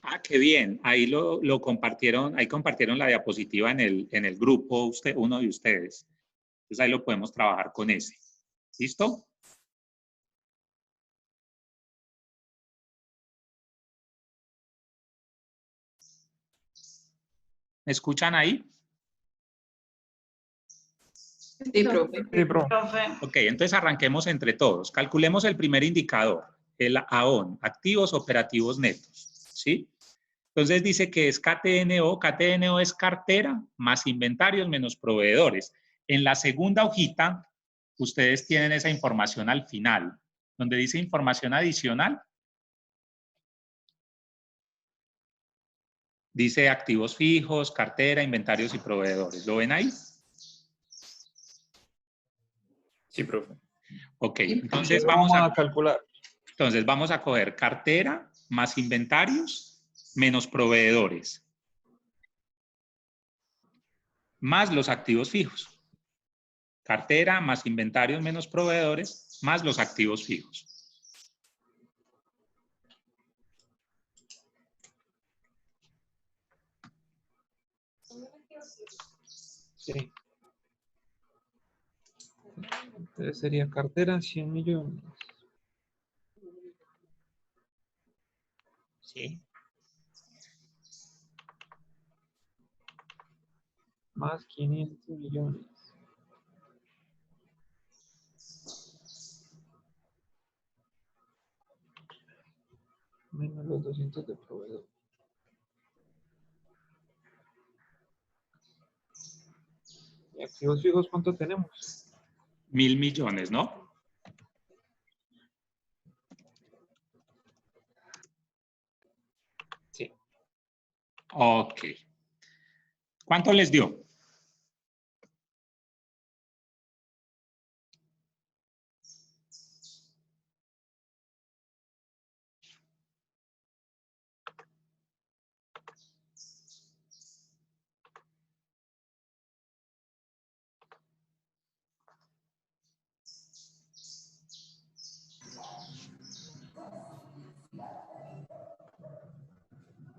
Ah, qué bien. Ahí lo compartieron, ahí compartieron la diapositiva en el grupo, uno de ustedes. Entonces ahí lo podemos trabajar con ese. ¿Listo? ¿Me escuchan ahí? Sí, profe. Sí, profe. Profe, Ok, entonces arranquemos entre todos. Calculemos el primer indicador, el AON, activos operativos netos, ¿sí? Entonces dice que es KTNO. KTNO es cartera más inventarios menos proveedores. En la segunda hojita, ustedes tienen esa información al final, donde dice información adicional. Dice activos fijos, cartera, inventarios y proveedores. ¿Lo ven ahí? Sí, profe. Ok, entonces Vamos a calcular. Entonces vamos a coger cartera más inventarios menos proveedores, más los activos fijos. Cartera más inventarios menos proveedores, más los activos fijos. Sí. Entonces sería cartera 100 millones. Sí. Más 500 millones. Menos los 200 de proveedor. ¿Y activos fijos cuánto tenemos? 1.000 millones, ¿no? Sí. Ok. ¿Cuánto les dio?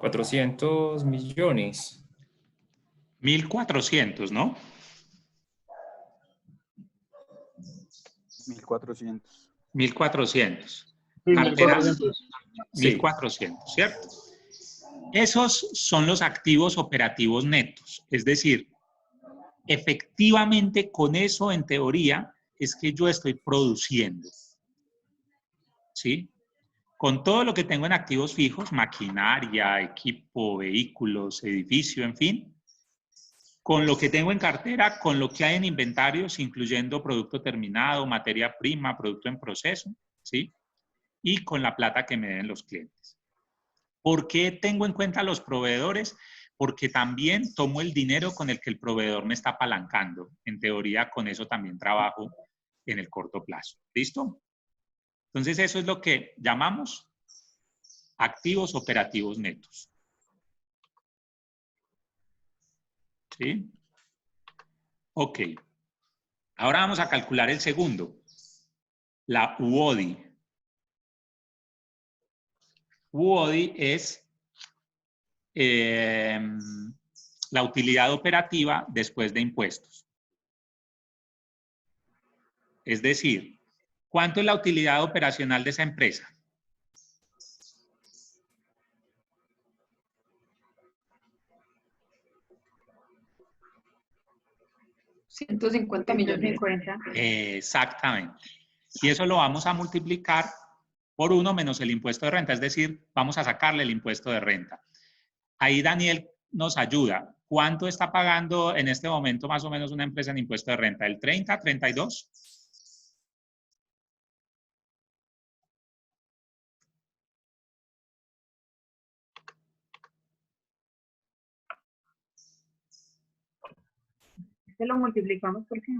$400 millones. 1.400, ¿no? 1400. 1.400. Sí, Cartera 1400. 1.400, ¿cierto? Esos son los activos operativos netos. Es decir, efectivamente con eso, en teoría, es que yo estoy produciendo. ¿Sí? Con todo lo que tengo en activos fijos, maquinaria, equipo, vehículos, edificio, en fin, con lo que tengo en cartera, con lo que hay en inventarios, incluyendo producto terminado, materia prima, producto en proceso, ¿sí? Y con la plata que me den los clientes. ¿Por qué tengo en cuenta los proveedores? Porque también tomo el dinero con el que el proveedor me está apalancando. En teoría, con eso también trabajo en el corto plazo. ¿Listo? Entonces, eso es lo que llamamos activos operativos netos. ¿Sí? Ok. Ahora vamos a calcular el segundo. La UODI. UODI es la utilidad operativa después de impuestos. Es decir, ¿cuánto es la utilidad operacional de esa empresa? $150 millones. Exactamente. Y eso lo vamos a multiplicar por 1 menos el impuesto de renta, es decir, vamos a sacarle el impuesto de renta. Ahí Daniel nos ayuda. ¿Cuánto está pagando en este momento más o menos una empresa en impuesto de renta? ¿El 30, 32? Este lo multiplicamos por qué.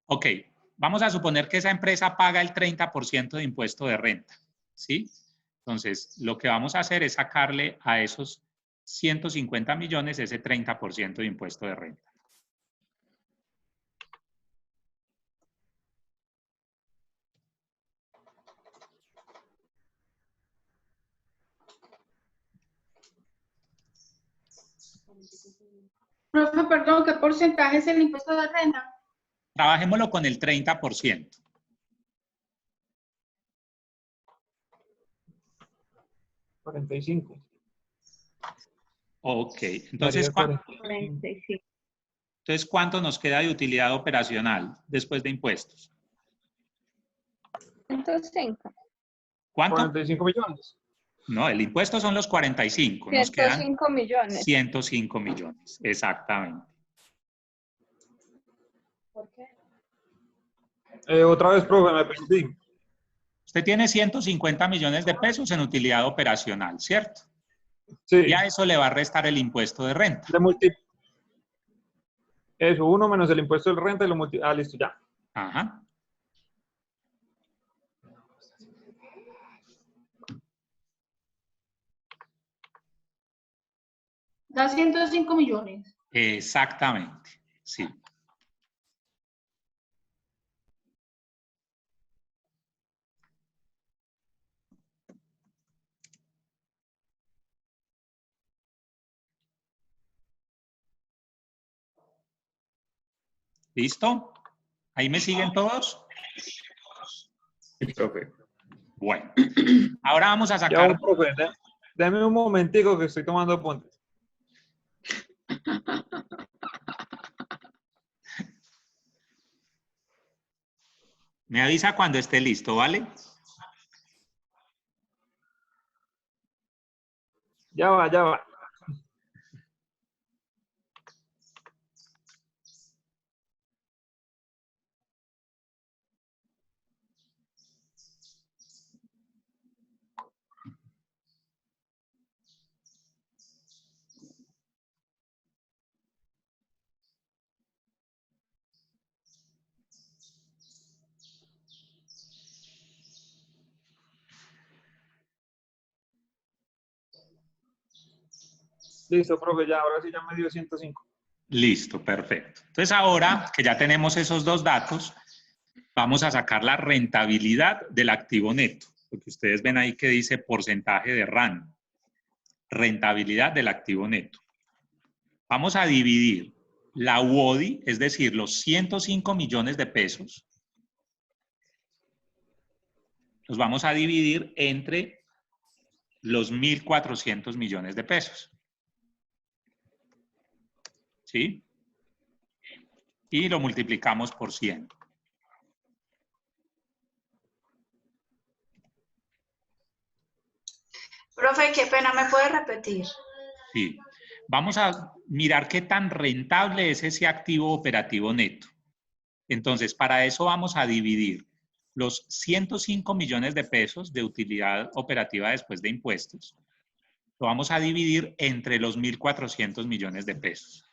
Ok, vamos a suponer que esa empresa paga el 30% de impuesto de renta, ¿sí? Entonces, lo que vamos a hacer es sacarle a esos 150 millones ese 30% de impuesto de renta. Profe, perdón, ¿qué porcentaje es el impuesto de renta? Trabajémoslo con el 30%. $45. Ok, entonces, Daría 45. entonces, ¿cuánto nos queda de utilidad operacional después de impuestos? 105. ¿Cuánto? 45 millones. No, el impuesto son los 45, nos quedan 105 millones. 105 millones, exactamente. ¿Por qué? Otra vez, profe, me perdí. Usted tiene 150 millones de pesos en utilidad operacional, ¿cierto? Sí. Y a eso le va a restar el impuesto de renta. Eso, 1 menos el impuesto de renta y lo multiplico. Ah, listo, ya. Ajá. Da 105 millones. Exactamente, sí. ¿Listo? ¿Ahí me siguen todos? Sí, profe. Bueno, ahora vamos a Ya, sacar... profe, dame un momentico que estoy tomando apuntes. Me avisa cuando esté listo, ¿vale? Ya va, ya va. Listo, profe, ya, ahora sí ya me dio 105. Listo, perfecto. Entonces ahora que ya tenemos esos dos datos, vamos a sacar la rentabilidad del activo neto. Porque ustedes ven ahí que dice porcentaje de RAN. Rentabilidad del activo neto. Vamos a dividir la UODI, es decir, los 105 millones de pesos, los vamos a dividir entre los 1.400 millones de pesos. ¿Sí? Y lo multiplicamos por 100. Profe, qué pena, ¿me puede repetir? Sí. Vamos a mirar qué tan rentable es ese activo operativo neto. Entonces, para eso vamos a dividir los 105 millones de pesos de utilidad operativa después de impuestos. Lo vamos a dividir entre los 1.400 millones de pesos.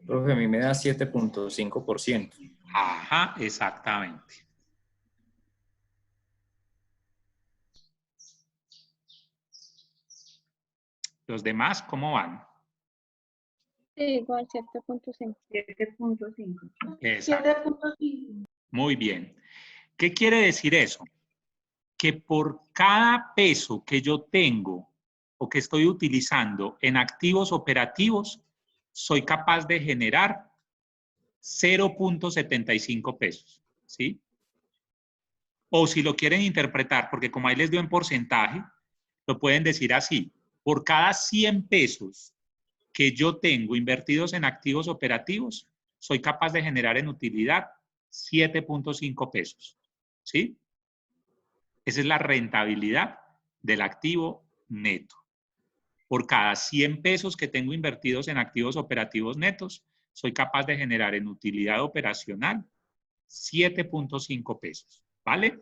Profe, a mí me da 7.5%. Ajá, exactamente. ¿Los demás cómo van? Sí, igual 7.5. 7.5. Exacto. 7.5. Muy bien. ¿Qué quiere decir eso? Que por cada peso que yo tengo o que estoy utilizando en activos operativos, soy capaz de generar 0.75 pesos, ¿sí? O si lo quieren interpretar, porque como ahí les dio en porcentaje, lo pueden decir así. Por cada 100 pesos que yo tengo invertidos en activos operativos, soy capaz de generar en utilidad 7.5 pesos, ¿sí? Esa es la rentabilidad del activo neto. Por cada 100 pesos que tengo invertidos en activos operativos netos, soy capaz de generar en utilidad operacional 7.5 pesos. ¿Vale?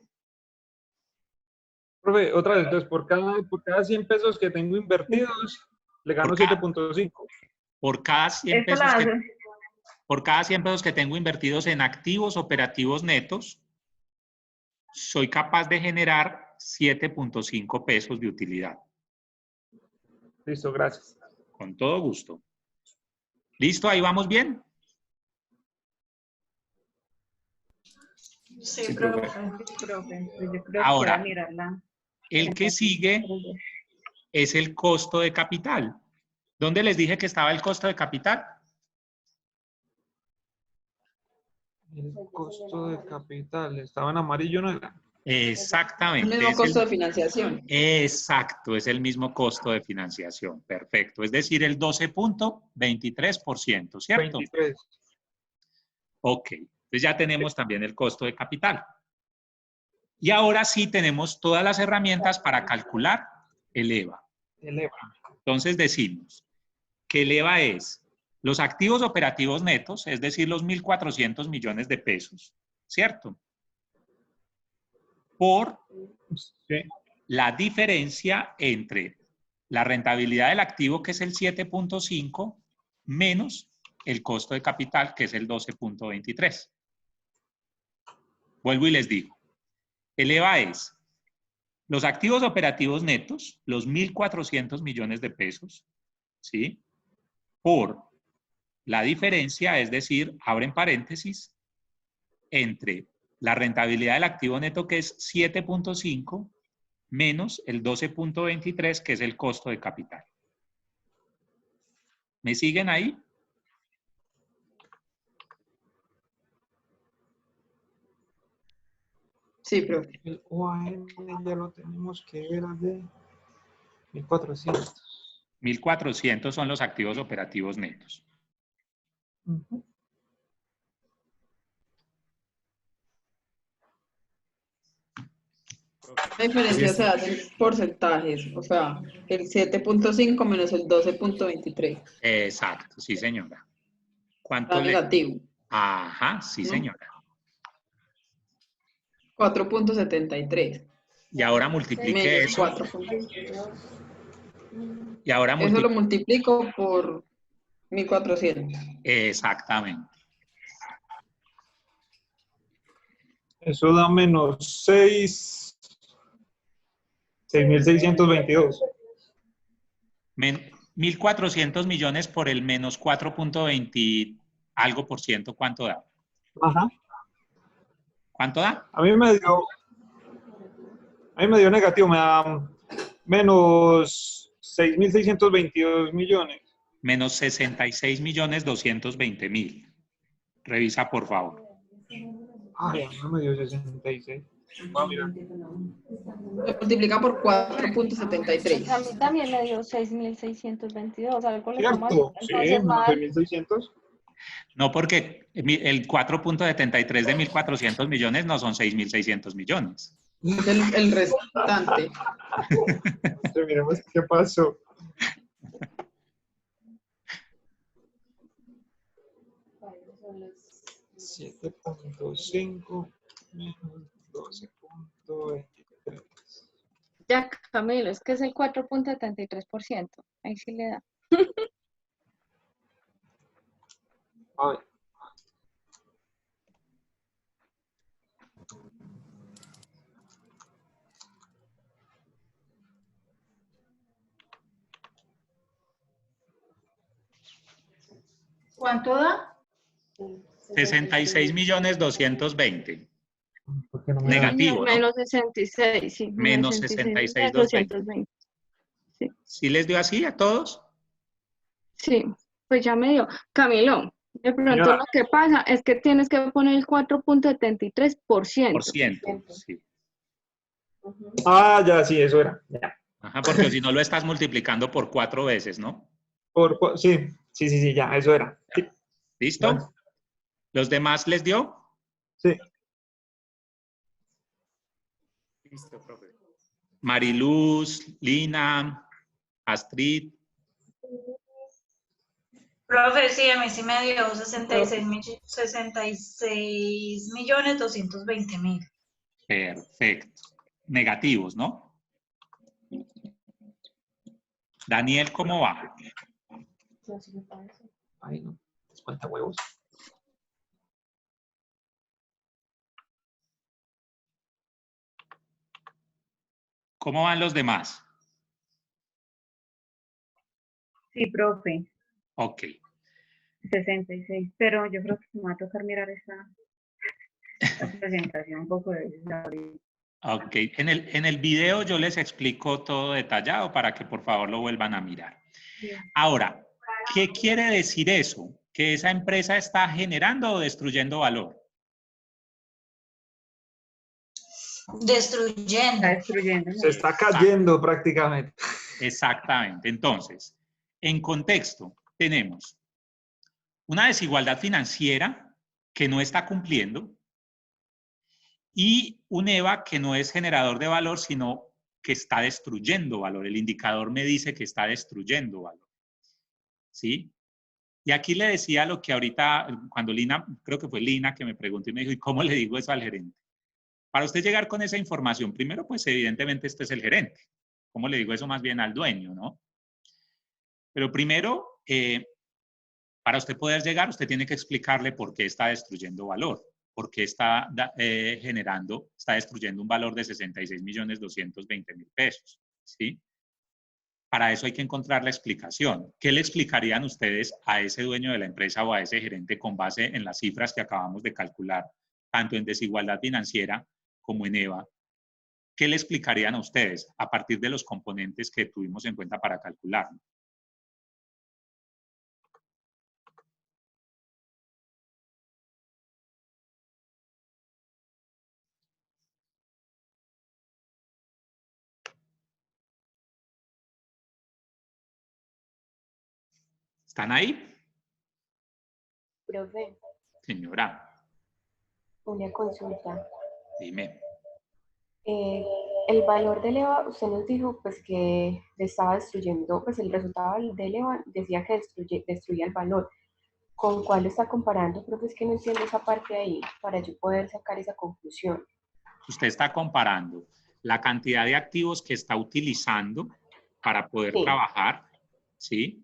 Profe, otra vez, entonces, por cada 100 pesos que tengo invertidos, le gano 7.5. Por cada 100 Esto pesos la que, hace. por cada 100 pesos que tengo invertidos en activos operativos netos, soy capaz de generar 7.5 pesos de utilidad. Listo, gracias. Con todo gusto. ¿Listo? ¿Ahí vamos bien? Sí, Sí, profe. Profe, pues yo creo Ahora, que voy a mirarla. el que sigue es el costo de capital. ¿Dónde les dije que estaba el costo de capital? El costo de capital estaba en amarillo, ¿no era? Exactamente. El mismo es costo de financiación. Exacto, es el mismo costo de financiación. Perfecto. Es decir, el 12.23%, ¿cierto? 23. Ok. Entonces ya tenemos también el costo de capital. Y ahora sí tenemos todas las herramientas para calcular el EVA. El EVA. Entonces decimos que el EVA es los activos operativos netos, es decir, los 1.400 millones de pesos, ¿cierto? Por Sí. la diferencia entre la rentabilidad del activo, que es el 7.5, menos el costo de capital, que es el 12.23. Vuelvo y les digo. El EVA es los activos operativos netos, los 1.400 millones de pesos, ¿sí? Por la diferencia, es decir, abren paréntesis, entre la rentabilidad del activo neto, que es 7.5, menos el 12.23, que es el costo de capital. ¿Me siguen ahí? Sí, profe. El OAM ya lo tenemos, que era de 1.400. 1.400 son los activos operativos netos. Ujú. La diferencia se hace en porcentajes, o sea, el 7.5 menos el 12.23. Exacto, sí, señora. ¿Cuánto Da le...? negativo, Ajá, sí, ¿no? señora. 4.73 Y ahora multiplique menos eso. 4. Y ahora Eso lo multiplique. multiplico por 1.400. Exactamente. Eso da menos 6.622. 1.400 millones por el menos 4.20 algo por ciento, ¿cuánto da? Ajá. ¿Cuánto da? A mí me dio negativo, me da menos 6.622 millones. Menos 66.220.000. Revisa, por favor. Ay, a mí me dio 66. Ah, mira. Lo multiplica por 4.73. A mí también me dio 6.622, algo le estamos Cierto, haciendo sí, entonces menos mal. 6.600. No, porque el 4.73 de 1.400 millones no son 6.600 millones. Es el restante. Miremos qué pasó. $7.5 menos 12.23. Ya, Camilo, es que es el 4.73%. Ahí sí le da. Ay. ¿Cuánto da? 66.220.000. ¿Por qué no me da? Negativo, ¿no? Menos 66, sí. Menos 66.220. 220. Sí. ¿Sí les dio así a todos? Sí, pues ya me dio. Camilo, de pronto Señora. lo que pasa es que tienes que poner el 4.73%. Por ciento, sí. Ah, ya, sí, eso era. Ya. Ajá, porque si no lo estás multiplicando por 4 veces, ¿no? Sí, ya, eso era. Sí. ¿Listo? Ya. ¿Los demás les dio? Sí. Listo, profe. Mariluz, Lina, Astrid. Profe, sí, a mí sí me dio 66.220.000. Perfecto. Negativos, ¿no? Daniel, ¿cómo va? Ay, no. Cuenta huevos. ¿Cómo van los demás? Sí, profe, Ok. 66, pero yo creo que me va a tocar mirar esta presentación un poco de veces ahorita. Ok. En el video yo les explico todo detallado para que por favor lo vuelvan a mirar. Ahora, ¿qué quiere decir eso? ¿Que esa empresa está generando o destruyendo valor? Destruyendo. Está destruyendo. Se está cayendo prácticamente. Exactamente. Entonces, en contexto, tenemos una desigualdad financiera que no está cumpliendo y un EVA que no es generador de valor, sino que está destruyendo valor. El indicador me dice que está destruyendo valor. ¿Sí? Y aquí le decía lo que ahorita, cuando Lina, creo que fue Lina que me preguntó y me dijo, ¿y cómo le digo eso al gerente? Para usted llegar con esa información, primero, pues evidentemente este es el gerente. ¿Cómo le digo eso más bien al dueño, no? Pero primero, para usted poder llegar, usted tiene que explicarle por qué está destruyendo valor, por qué está está destruyendo un valor de 66.220.000 pesos, ¿sí? Para eso hay que encontrar la explicación. ¿Qué le explicarían ustedes a ese dueño de la empresa o a ese gerente con base en las cifras que acabamos de calcular, tanto en desigualdad financiera como en EVA? ¿Qué le explicarían a ustedes a partir de los componentes que tuvimos en cuenta para calcularlo? ¿Están ahí? Profe, Señora, una consulta. dime. El valor del EVA, usted nos dijo pues que le estaba destruyendo, pues el resultado del EVA decía que destruía el valor. ¿Con cuál lo está comparando, profe? Es que no entiendo esa parte ahí, para yo poder sacar esa conclusión. Usted está comparando la cantidad de activos que está utilizando para poder trabajar, ¿sí?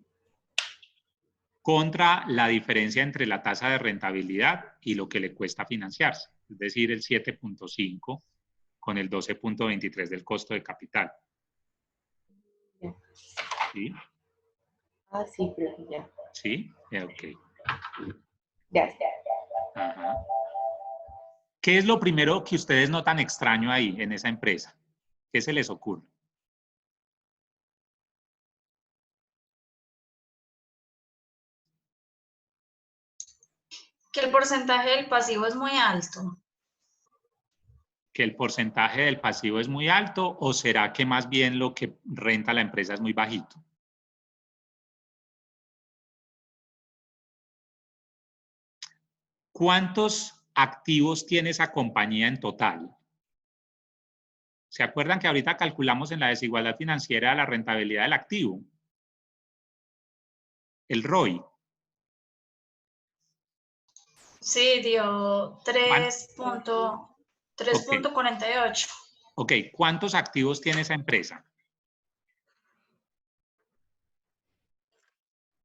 Contra la diferencia entre la tasa de rentabilidad y lo que le cuesta financiarse, es decir, el 7.5 con el 12.23 del costo de capital. ¿Sí? Ah, sí, profe, ya. ¿Sí? Ok. Gracias. Ajá. ¿Qué es lo primero que ustedes notan extraño ahí en esa empresa? ¿Qué se les ocurre? Que el porcentaje del pasivo es muy alto. ¿Que el porcentaje del pasivo es muy alto o será que más bien lo que renta la empresa es muy bajito? ¿Cuántos activos tiene esa compañía en total? ¿Se acuerdan que ahorita calculamos en la desigualdad financiera la rentabilidad del activo? El ROI. Sí, dio 3.48. Ok, ¿cuántos activos tiene esa empresa?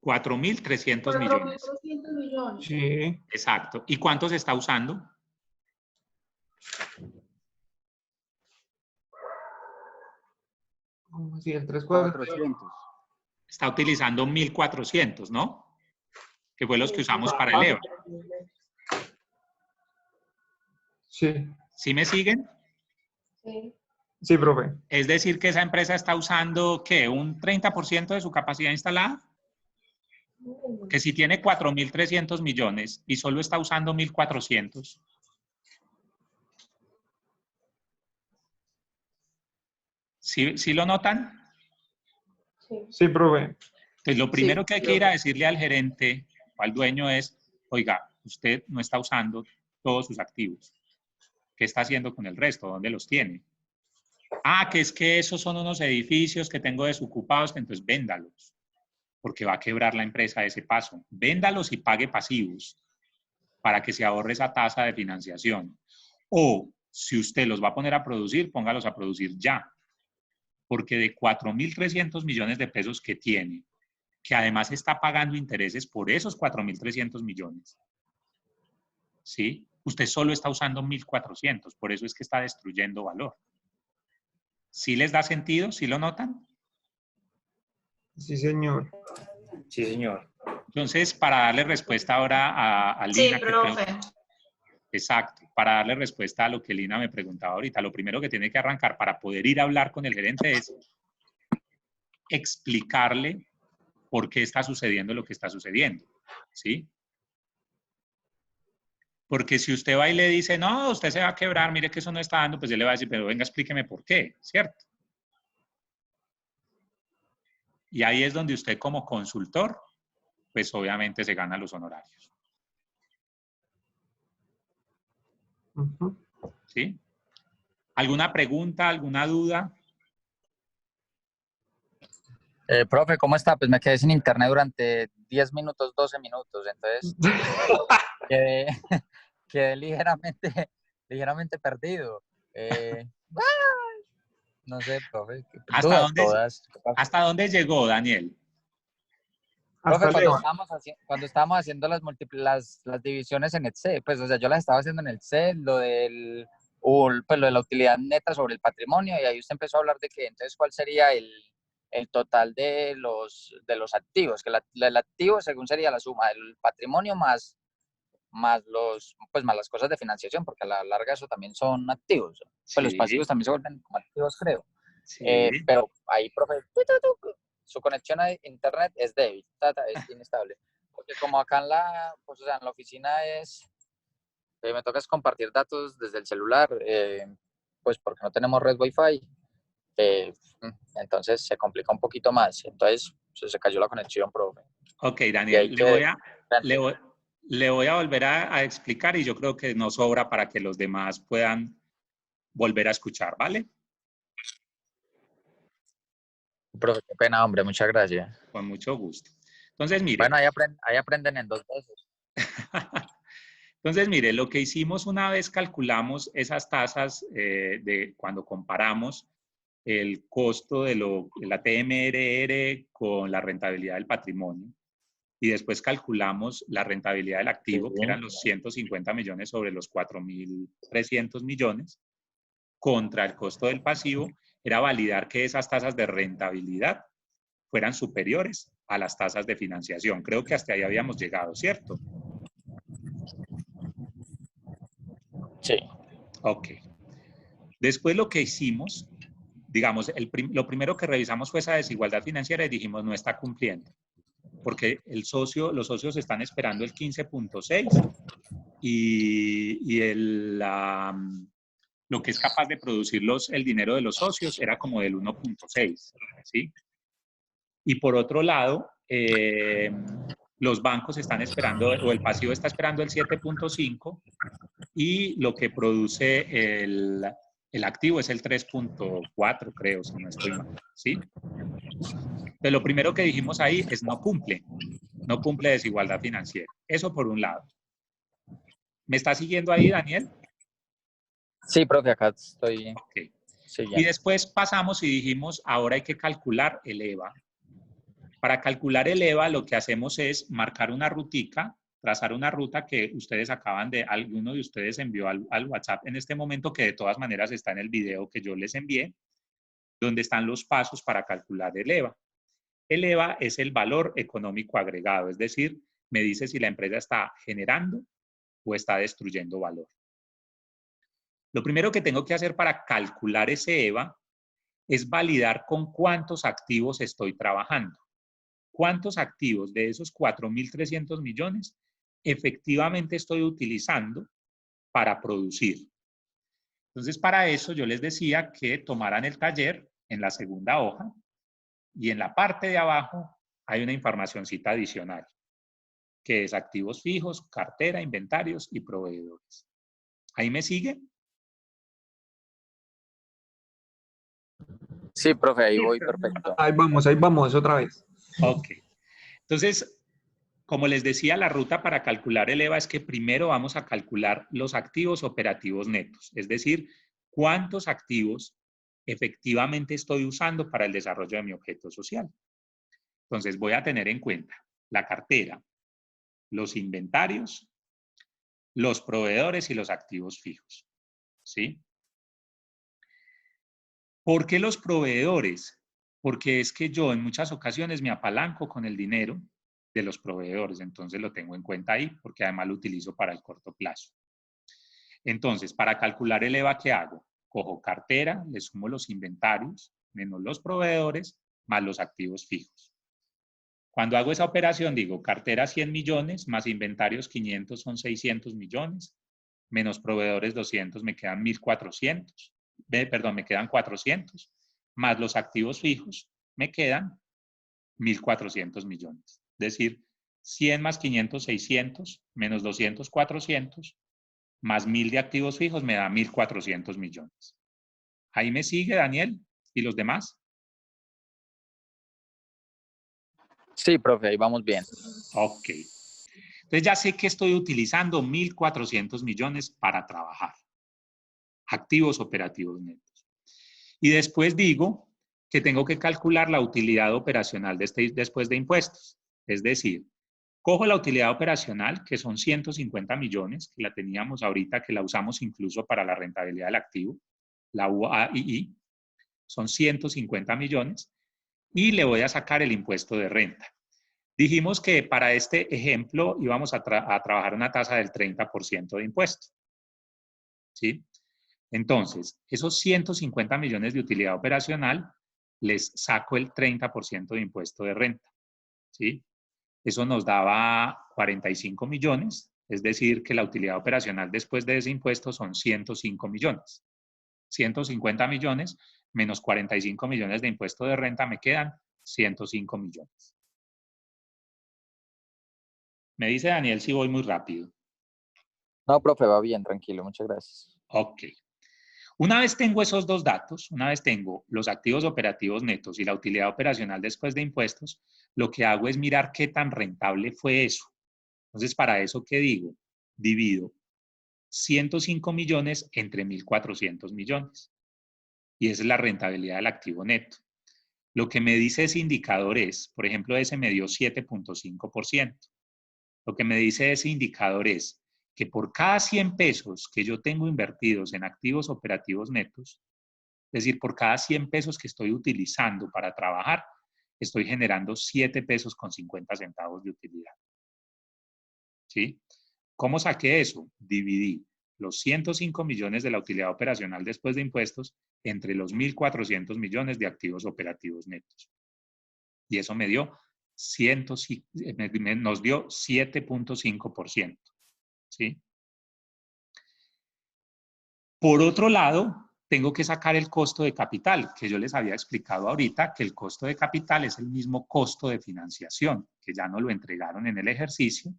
4.300 millones. 4.300 millones. Sí. Exacto. ¿Y cuántos está usando? Sí, el 3.400. Está utilizando 1.400, ¿no? Que fue los que usamos para el EVA. Sí. ¿Sí me siguen? Sí. Sí, profe. Es decir, que esa empresa está usando, ¿qué? ¿Un 30% de su capacidad instalada? Que si tiene 4.300 millones y solo está usando 1.400. ¿Sí lo notan? Sí, profe. Entonces, lo primero que hay que ir a decirle al gerente o al dueño es, oiga, usted no está usando todos sus activos. ¿Qué está haciendo con el resto? ¿Dónde los tiene? Ah, que es que esos son unos edificios que tengo desocupados, entonces véndalos, porque va a quebrar la empresa a ese paso. Véndalos y pague pasivos para que se ahorre esa tasa de financiación. O si usted los va a poner a producir, póngalos a producir ya. Porque de 4.300 millones de pesos que tiene, que además está pagando intereses por esos 4.300 millones, ¿sí? Usted solo está usando 1.400, por eso es que está destruyendo valor. ¿Sí les da sentido? ¿Sí lo notan? Sí, señor. Sí, señor. Entonces, para darle respuesta ahora a Lina. Sí, profe. Exacto, para darle respuesta a lo que Lina me preguntaba ahorita, lo primero que tiene que arrancar para poder ir a hablar con el gerente es explicarle por qué está sucediendo lo que está sucediendo, ¿sí? Porque si usted va y le dice, no, usted se va a quebrar, mire que eso no está dando, pues él le va a decir, pero venga, explíqueme por qué, ¿cierto? Y ahí es donde usted como consultor, pues obviamente se gana los honorarios. ¿Sí? ¿Alguna pregunta, alguna duda? Profe, ¿cómo está? Pues me quedé sin internet durante 10 minutos, 12 minutos, entonces quedé, quedé ligeramente perdido. No sé, profe, ¿Hasta dónde llegó, Daniel? Profe, cuando estábamos haciendo las divisiones en Excel, pues, o sea, yo las estaba haciendo en Excel, pues, lo de la utilidad neta sobre el patrimonio, y ahí usted empezó a hablar de que, entonces, ¿cuál sería el total de los activos? Que el activo, según sería la suma del patrimonio más las cosas de financiación, porque a la larga eso también son activos. Pues los pasivos también se vuelven como activos, creo. Sí. Pero ahí, profe, su conexión a internet es débil, es inestable. Porque como acá en la oficina me toca compartir datos desde el celular, pues porque no tenemos red Wi-Fi, entonces se complica un poquito más. Entonces se cayó la conexión, profe. Ok, Daniel, le voy a volver a explicar y yo creo que no sobra para que los demás puedan volver a escuchar, ¿vale? Profe, qué pena, hombre, muchas gracias. Con mucho gusto. Entonces, mire. Bueno, ahí aprenden en 2 veces. Entonces, mire, lo que hicimos una vez calculamos esas tasas de cuando comparamos el costo de la TMRR con la rentabilidad del patrimonio. Y después calculamos la rentabilidad del activo, que eran los 150 millones sobre los 4.300 millones, contra el costo del pasivo, era validar que esas tasas de rentabilidad fueran superiores a las tasas de financiación. Creo que hasta ahí habíamos llegado, ¿cierto? Sí. Ok. Después lo que hicimos, digamos, lo primero que revisamos fue esa desigualdad financiera y dijimos no está cumpliendo. Porque los socios están esperando el 15.6 y lo que es capaz de producir el dinero de los socios era como del 1.6, ¿sí? Y por otro lado, los bancos están esperando, o el pasivo está esperando el 7.5 y lo que produce el activo es el 3.4, creo, si no estoy mal, ¿sí? Entonces, lo primero que dijimos ahí es no cumple desigualdad financiera. Eso por un lado. ¿Me está siguiendo ahí, Daniel? Sí, profe, acá estoy. Okay. Siguiendo. Y después pasamos y dijimos, ahora hay que calcular el EVA. Para calcular el EVA, lo que hacemos es marcar una rutica, trazar una ruta que alguno de ustedes envió al WhatsApp en este momento, que de todas maneras está en el video que yo les envié, donde están los pasos para calcular el EVA. El EVA es el valor económico agregado, es decir, me dice si la empresa está generando o está destruyendo valor. Lo primero que tengo que hacer para calcular ese EVA es validar con cuántos activos estoy trabajando. ¿Cuántos activos de esos 4.300 millones efectivamente estoy utilizando para producir? Entonces, para eso yo les decía que tomaran el taller en la segunda hoja y en la parte de abajo hay una informacioncita adicional, que es activos fijos, cartera, inventarios y proveedores. ¿Ahí me sigue? Sí, profe, ahí voy, perfecto. Ahí vamos, otra vez. Ok. Entonces, como les decía, la ruta para calcular el EVA es que primero vamos a calcular los activos operativos netos, es decir, cuántos activos efectivamente estoy usando para el desarrollo de mi objeto social. Entonces, voy a tener en cuenta la cartera, los inventarios, los proveedores y los activos fijos, ¿sí? ¿Por qué los proveedores? Porque es que yo en muchas ocasiones me apalanco con el dinero de los proveedores, entonces lo tengo en cuenta ahí, porque además lo utilizo para el corto plazo. Entonces, para calcular el EVA, ¿qué hago? Cojo cartera, le sumo los inventarios, menos los proveedores, más los activos fijos. Cuando hago esa operación, digo, cartera 100 millones, más inventarios 500 son 600 millones, menos proveedores 200, me quedan 1.400. Perdón, me quedan 400. Más los activos fijos, me quedan 1.400 millones. Es decir, 100 más 500, 600, menos 200, 400, más 1.000 de activos fijos me da 1.400 millones. ¿Ahí me sigue, Daniel? ¿Y los demás? Sí, profe, ahí vamos bien. Ok. Entonces ya sé que estoy utilizando 1.400 millones para trabajar. Activos operativos netos. Y después digo que tengo que calcular la utilidad operacional después de impuestos. Es decir, cojo la utilidad operacional, que son 150 millones, que la teníamos ahorita, que la usamos incluso para la rentabilidad del activo, la UAII, son 150 millones, y le voy a sacar el impuesto de renta. Dijimos que para este ejemplo íbamos a trabajar una tasa del 30% de impuesto. ¿Sí? Entonces, esos 150 millones de utilidad operacional, les saco el 30% de impuesto de renta. ¿Sí? Eso nos daba 45 millones, es decir, que la utilidad operacional después de ese impuesto son 105 millones. 150 millones menos 45 millones de impuesto de renta me quedan 105 millones. Me dice Daniel si voy muy rápido. No, profe, va bien, tranquilo, muchas gracias. Ok. Una vez tengo esos dos datos, una vez tengo los activos operativos netos y la utilidad operacional después de impuestos, lo que hago es mirar qué tan rentable fue eso. Entonces, para eso, ¿qué digo? Divido 105 millones entre 1.400 millones. Y esa es la rentabilidad del activo neto. Lo que me dice ese indicador es, por ejemplo, ese me dio 7.5%. Lo que me dice ese indicador es que por cada 100 pesos que yo tengo invertidos en activos operativos netos, es decir, por cada 100 pesos que estoy utilizando para trabajar, estoy generando 7 pesos con 50 centavos de utilidad. ¿Sí? ¿Cómo saqué eso? Dividí los 105 millones de la utilidad operacional después de impuestos entre los 1.400 millones de activos operativos netos. Y eso me dio nos dio 7.5%. ¿Sí? Por otro lado, tengo que sacar el costo de capital, que yo les había explicado ahorita, que el costo de capital es el mismo costo de financiación, que ya nos lo entregaron en el ejercicio,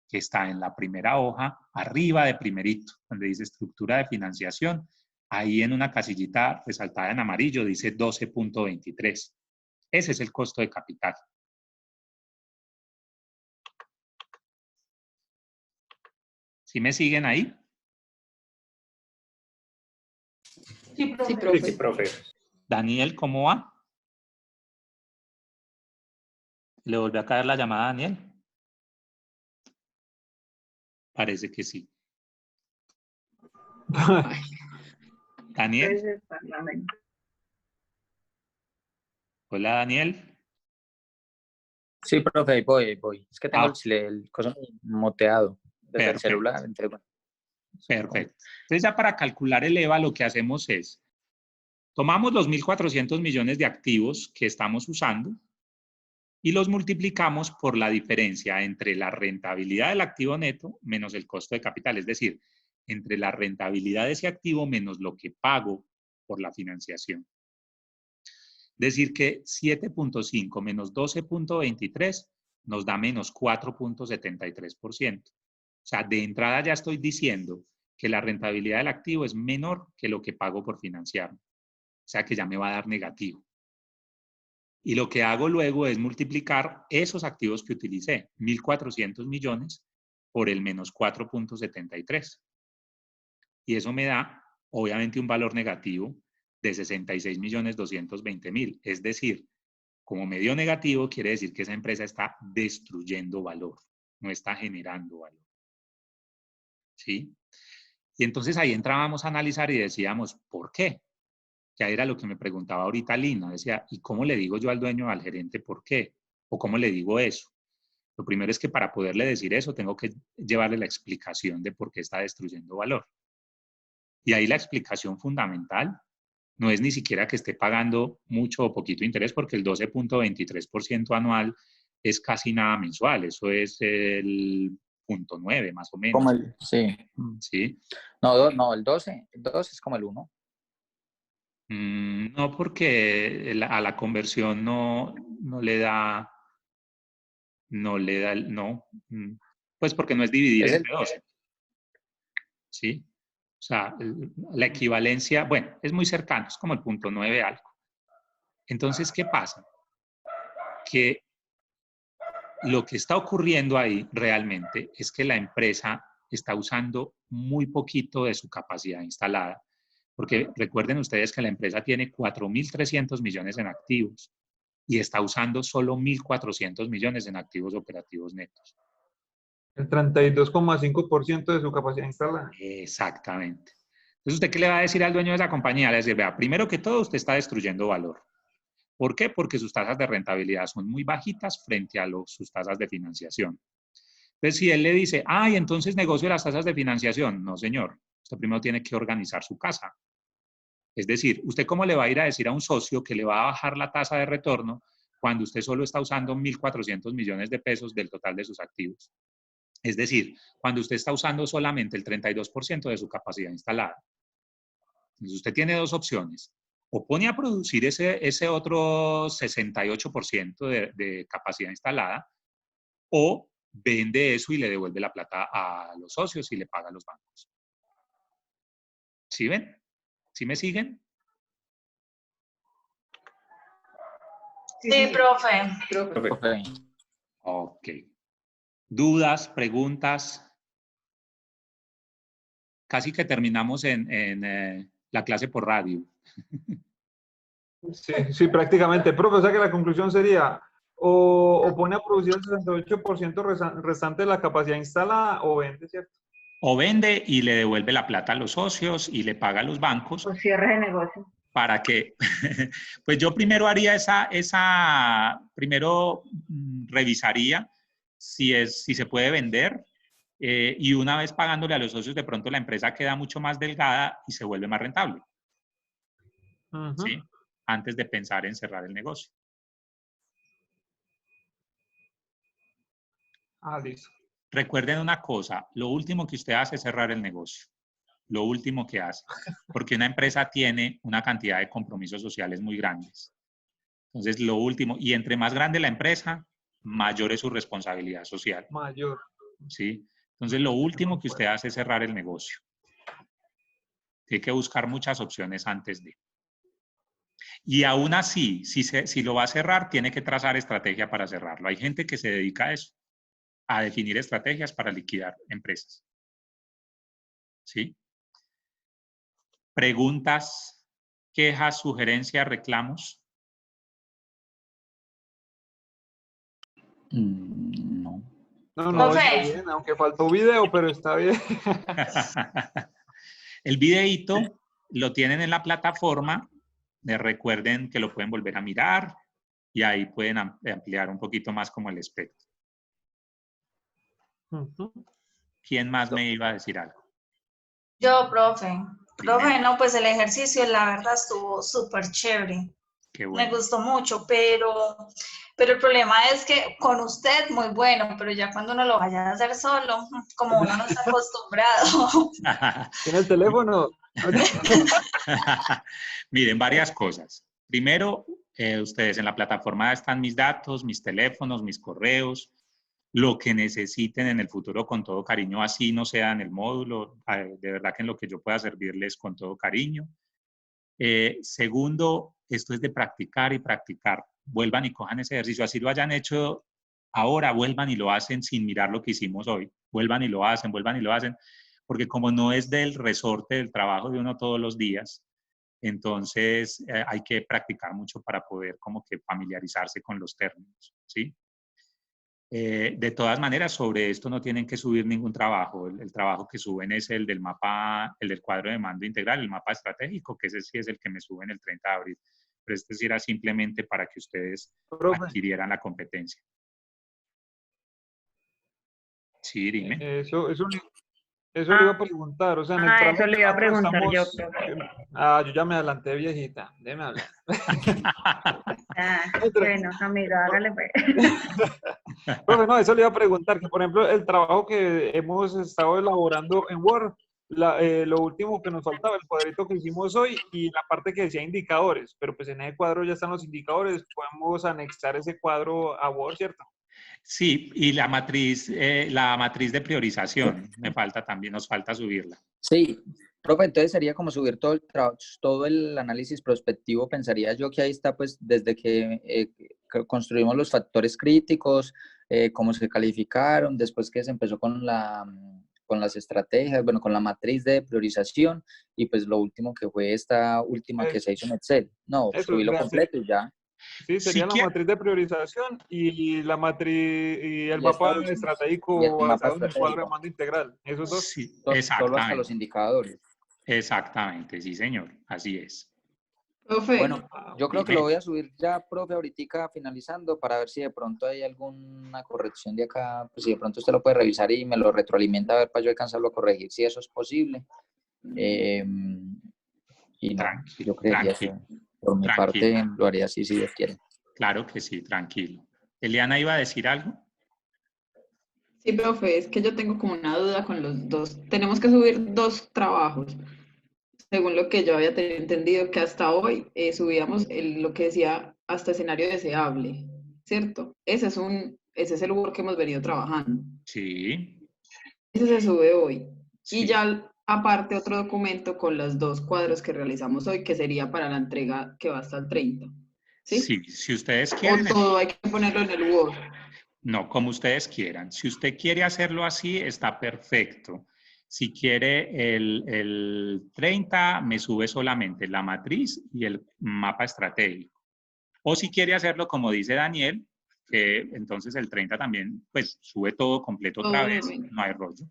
que está en la primera hoja, arriba de primerito, donde dice estructura de financiación. Ahí en una casillita resaltada en amarillo dice 12.23. Ese es el costo de capital. ¿Sí me siguen ahí? Sí, profe. Sí, profe. Sí, profe. Daniel, ¿cómo va? ¿Le volvió a caer la llamada a Daniel? Parece que sí. Daniel. Hola, Daniel. Sí, profe, ahí voy. Es que tengo el coso moteado desde el celular. Perfecto. Entonces ya para calcular el EVA lo que hacemos es, tomamos los 1.400 millones de activos que estamos usando y los multiplicamos por la diferencia entre la rentabilidad del activo neto menos el costo de capital, es decir, entre la rentabilidad de ese activo menos lo que pago por la financiación. Decir que 7.5 menos 12.23 nos da menos 4.73%. O sea, de entrada ya estoy diciendo que la rentabilidad del activo es menor que lo que pago por financiarme. O sea, que ya me va a dar negativo. Y lo que hago luego es multiplicar esos activos que utilicé, 1.400 millones, por el menos 4.73. Y eso me da, obviamente, un valor negativo de 66.220.000. Es decir, como me dio negativo, quiere decir que esa empresa está destruyendo valor, no está generando valor. ¿Sí? Y entonces ahí entrábamos a analizar y decíamos, ¿por qué? Que era lo que me preguntaba ahorita Lina. Decía, ¿y cómo le digo yo al dueño, al gerente, por qué? ¿O cómo le digo eso? Lo primero es que para poderle decir eso, tengo que llevarle la explicación de por qué está destruyendo valor. Y ahí la explicación fundamental no es ni siquiera que esté pagando mucho o poquito interés, porque el 12.23% anual es casi nada mensual. Eso es el 0.9 más o menos. Como el, sí. ¿Sí? No, el 12 es como el 1. No, porque a la conversión no le da, no, pues porque no es dividir Es el, entre 12. ¿Sí? O sea, la equivalencia, bueno, es muy cercano, es como el 0.9 algo. Entonces, ¿qué pasa? Que lo que está ocurriendo ahí realmente es que la empresa está usando muy poquito de su capacidad instalada, porque recuerden ustedes que la empresa tiene 4.300 millones en activos y está usando solo 1.400 millones en activos operativos netos. El 32,5% de su capacidad instalada. Exactamente. Entonces, ¿usted qué le va a decir al dueño de esa compañía? Le va a decir, vea, primero que todo, usted está destruyendo valor. ¿Por qué? Porque sus tasas de rentabilidad son muy bajitas frente a sus tasas de financiación. Entonces, si él le dice, ay, entonces negocio las tasas de financiación. No, señor. Usted primero tiene que organizar su casa. Es decir, ¿usted cómo le va a ir a decir a un socio que le va a bajar la tasa de retorno cuando usted solo está usando 1.400 millones de pesos del total de sus activos? Es decir, cuando usted está usando solamente el 32% de su capacidad instalada. Entonces, usted tiene dos opciones. O pone a producir ese otro 68% de capacidad instalada, o vende eso y le devuelve la plata a los socios y le paga a los bancos. ¿Sí ven? ¿Sí me siguen? Sí, profe. Ok. ¿Dudas, preguntas? Casi que terminamos en la clase por radio. Sí, prácticamente. Profe, o sea que la conclusión sería, o pone a producir el 68% restante de la capacidad instalada o vende, ¿cierto? O vende y le devuelve la plata a los socios y le paga a los bancos. O cierre de negocio. Para que, pues yo primero haría primero revisaría si se puede vender y una vez pagándole a los socios, de pronto la empresa queda mucho más delgada y se vuelve más rentable. ¿Sí? Antes de pensar en cerrar el negocio. Listo. Recuerden una cosa, lo último que usted hace es cerrar el negocio. Lo último que hace. Porque una empresa tiene una cantidad de compromisos sociales muy grandes. Entonces, lo último, y entre más grande la empresa, mayor es su responsabilidad social. Mayor. ¿Sí? Entonces, lo último que usted hace es cerrar el negocio. Tiene que buscar muchas opciones antes de. Y aún así, si lo va a cerrar, tiene que trazar estrategia para cerrarlo. Hay gente que se dedica a eso, a definir estrategias para liquidar empresas. ¿Sí? Preguntas, quejas, sugerencias, reclamos. No. No, está bien, aunque faltó video, pero está bien. El videíto lo tienen en la plataforma. Recuerden que lo pueden volver a mirar y ahí pueden ampliar un poquito más como el espectro. ¿Quién más me iba a decir algo? Yo, profe. Profe, no, pues el ejercicio la verdad estuvo súper chévere. Qué bueno. Me gustó mucho, pero el problema es que con usted muy bueno, pero ya cuando uno lo vaya a hacer solo, como uno no está acostumbrado. ¿Tiene el teléfono? Miren, varias cosas. Primero, ustedes en la plataforma están mis datos, mis teléfonos, mis correos, lo que necesiten en el futuro con todo cariño, así no sea en el módulo, de verdad que en lo que yo pueda servirles con todo cariño. Segundo, esto es de practicar y practicar. Vuelvan y cojan ese ejercicio, así lo hayan hecho ahora, vuelvan y lo hacen sin mirar lo que hicimos hoy. Vuelvan y lo hacen, porque como no es del resorte del trabajo de uno todos los días, entonces hay que practicar mucho para poder como que familiarizarse con los términos, ¿sí? De todas maneras, sobre esto no tienen que subir ningún trabajo. El trabajo que suben es el del mapa, el del cuadro de mando integral, el mapa estratégico, que ese sí es el que me suben el 30 de abril. Pero este sí era simplemente para que ustedes adquirieran la competencia. Sí, dime. Eso Eso le iba a preguntar, o sea, en el trabajo eso le iba a nosotros preguntar yo, estamos- profe. yo ya me adelanté, viejita. Déjame hablar. Bueno, amigo, hágale pues. Profe, no, eso le iba a preguntar, que por ejemplo, el trabajo que hemos estado elaborando en Word, lo último que nos faltaba, el cuadrito que hicimos hoy y la parte que decía indicadores, pero pues en ese cuadro ya están los indicadores, podemos anexar ese cuadro a Word, ¿cierto? Sí, y la matriz de priorización, nos falta subirla. Sí, profe, entonces sería como subir todo el análisis prospectivo, pensaría yo que ahí está, pues, desde que construimos los factores críticos, cómo se calificaron, después que se empezó con las estrategias, bueno, con la matriz de priorización, y pues lo último que fue esta última que se hizo en Excel. No, Eso, subirlo gracias. completo y ya. Sí, sería la matriz de priorización y la matriz y el Y mapa esta- estratégico y el mapa basado en el cuadro de estratégico. mando integral. Esos dos. Sí, Solo hasta exactamente. los indicadores. Exactamente, sí, señor. Así es. Profe, Bueno, yo creo que lo Dime. voy a subir ya, profe, ahorita finalizando para ver si de pronto hay alguna corrección de acá, pues si de pronto usted lo puede revisar y me lo retroalimenta a ver para yo alcanzarlo a corregir, si eso es posible. Y no, yo creería que por mi parte lo haría así si Dios quiere. Claro que sí, tranquilo. Eliana iba a decir algo. sí, profe, es que yo tengo como una duda con los dos. Tenemos que subir dos trabajos. Según lo que yo había entendido, que hasta hoy subíamos lo que decía hasta escenario deseable, ¿cierto? Ese es el Word que hemos venido trabajando. Sí. Ese se sube hoy. Sí. Y ya aparte otro documento con los dos cuadros que realizamos hoy, que sería para la entrega que va hasta el 30. ¿Sí? Sí, si ustedes quieren. O todo hay que ponerlo en el Word. No, como ustedes quieran. Si usted quiere hacerlo así, está perfecto. Si quiere el 30, me sube solamente la matriz y el mapa estratégico. O si quiere hacerlo como dice Daniel, que entonces el 30 también, pues sube todo completo otra vez, no hay rollo.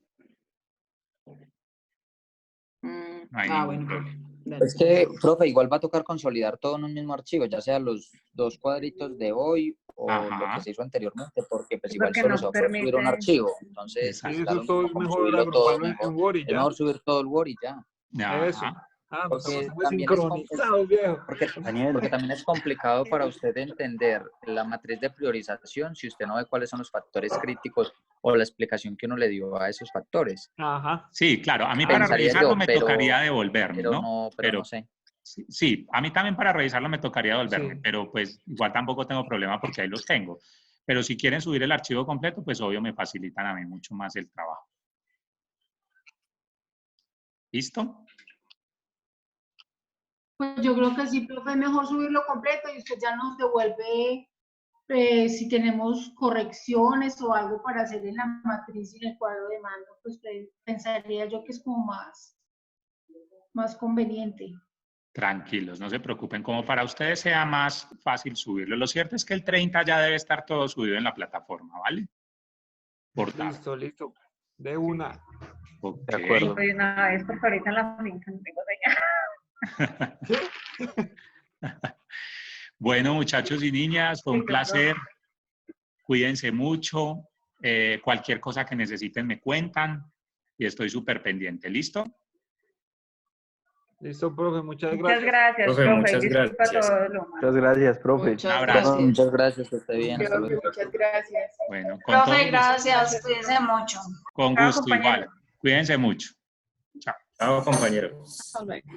No hay ningún problema. Es que, profe, igual va a tocar consolidar todo en un mismo archivo, ya sea los dos cuadritos de hoy o lo que se hizo anteriormente, porque pues igual solo se va a poder subir un archivo. Entonces, Sí, da eso lo todo mismo es como mejor subirlo todo agruparlo en mejor. Word y Es ya. mejor subir todo el Word y ya. Eso. Porque estamos también sincronizados, viejo. porque también es complicado para usted entender la matriz de priorización si usted no ve cuáles son los factores críticos o la explicación que uno le dio a esos factores. Ajá. Sí, claro. A mí para Pensaría revisarlo yo, me pero- tocaría devolverme, ¿no? Pero no sé. Sí, a mí también para revisarlo me tocaría devolverme, Sí. pero pues igual tampoco tengo problema porque ahí los tengo. Pero si quieren subir el archivo completo, pues obvio me facilitan a mí mucho más el trabajo. ¿Listo? Pues yo creo que sí, profe, es mejor subirlo completo y usted ya nos devuelve si tenemos correcciones o algo para hacer en la matriz y en el cuadro de mando, pues pensaría yo que es como más conveniente. Tranquilos, no se preocupen. Como para ustedes sea más fácil subirlo. Lo cierto es que el 30 ya debe estar todo subido en la plataforma, ¿vale? Por tarde. Listo. De una. Ok. De acuerdo. Pues una vez, porque ahorita en la finca no tengo señal. Bueno, muchachos y niñas, fue un placer. Cuídense mucho. Cualquier cosa que necesiten me cuentan y estoy súper pendiente. ¿Listo? Listo, profe. Muchas Muchas gracias. gracias, Profe, profe. muchas Disculpa gracias. todo lo malo. Muchas gracias, profe. Muchas Un abrazo. gracias. Muchas gracias, que esté bien. Hasta luego. Muchas gracias. Bueno, con todo Profe, gusto. gracias, cuídense mucho. Con Chao, gusto, compañero. igual. Cuídense mucho. Chao. Chao, compañero. Hasta luego.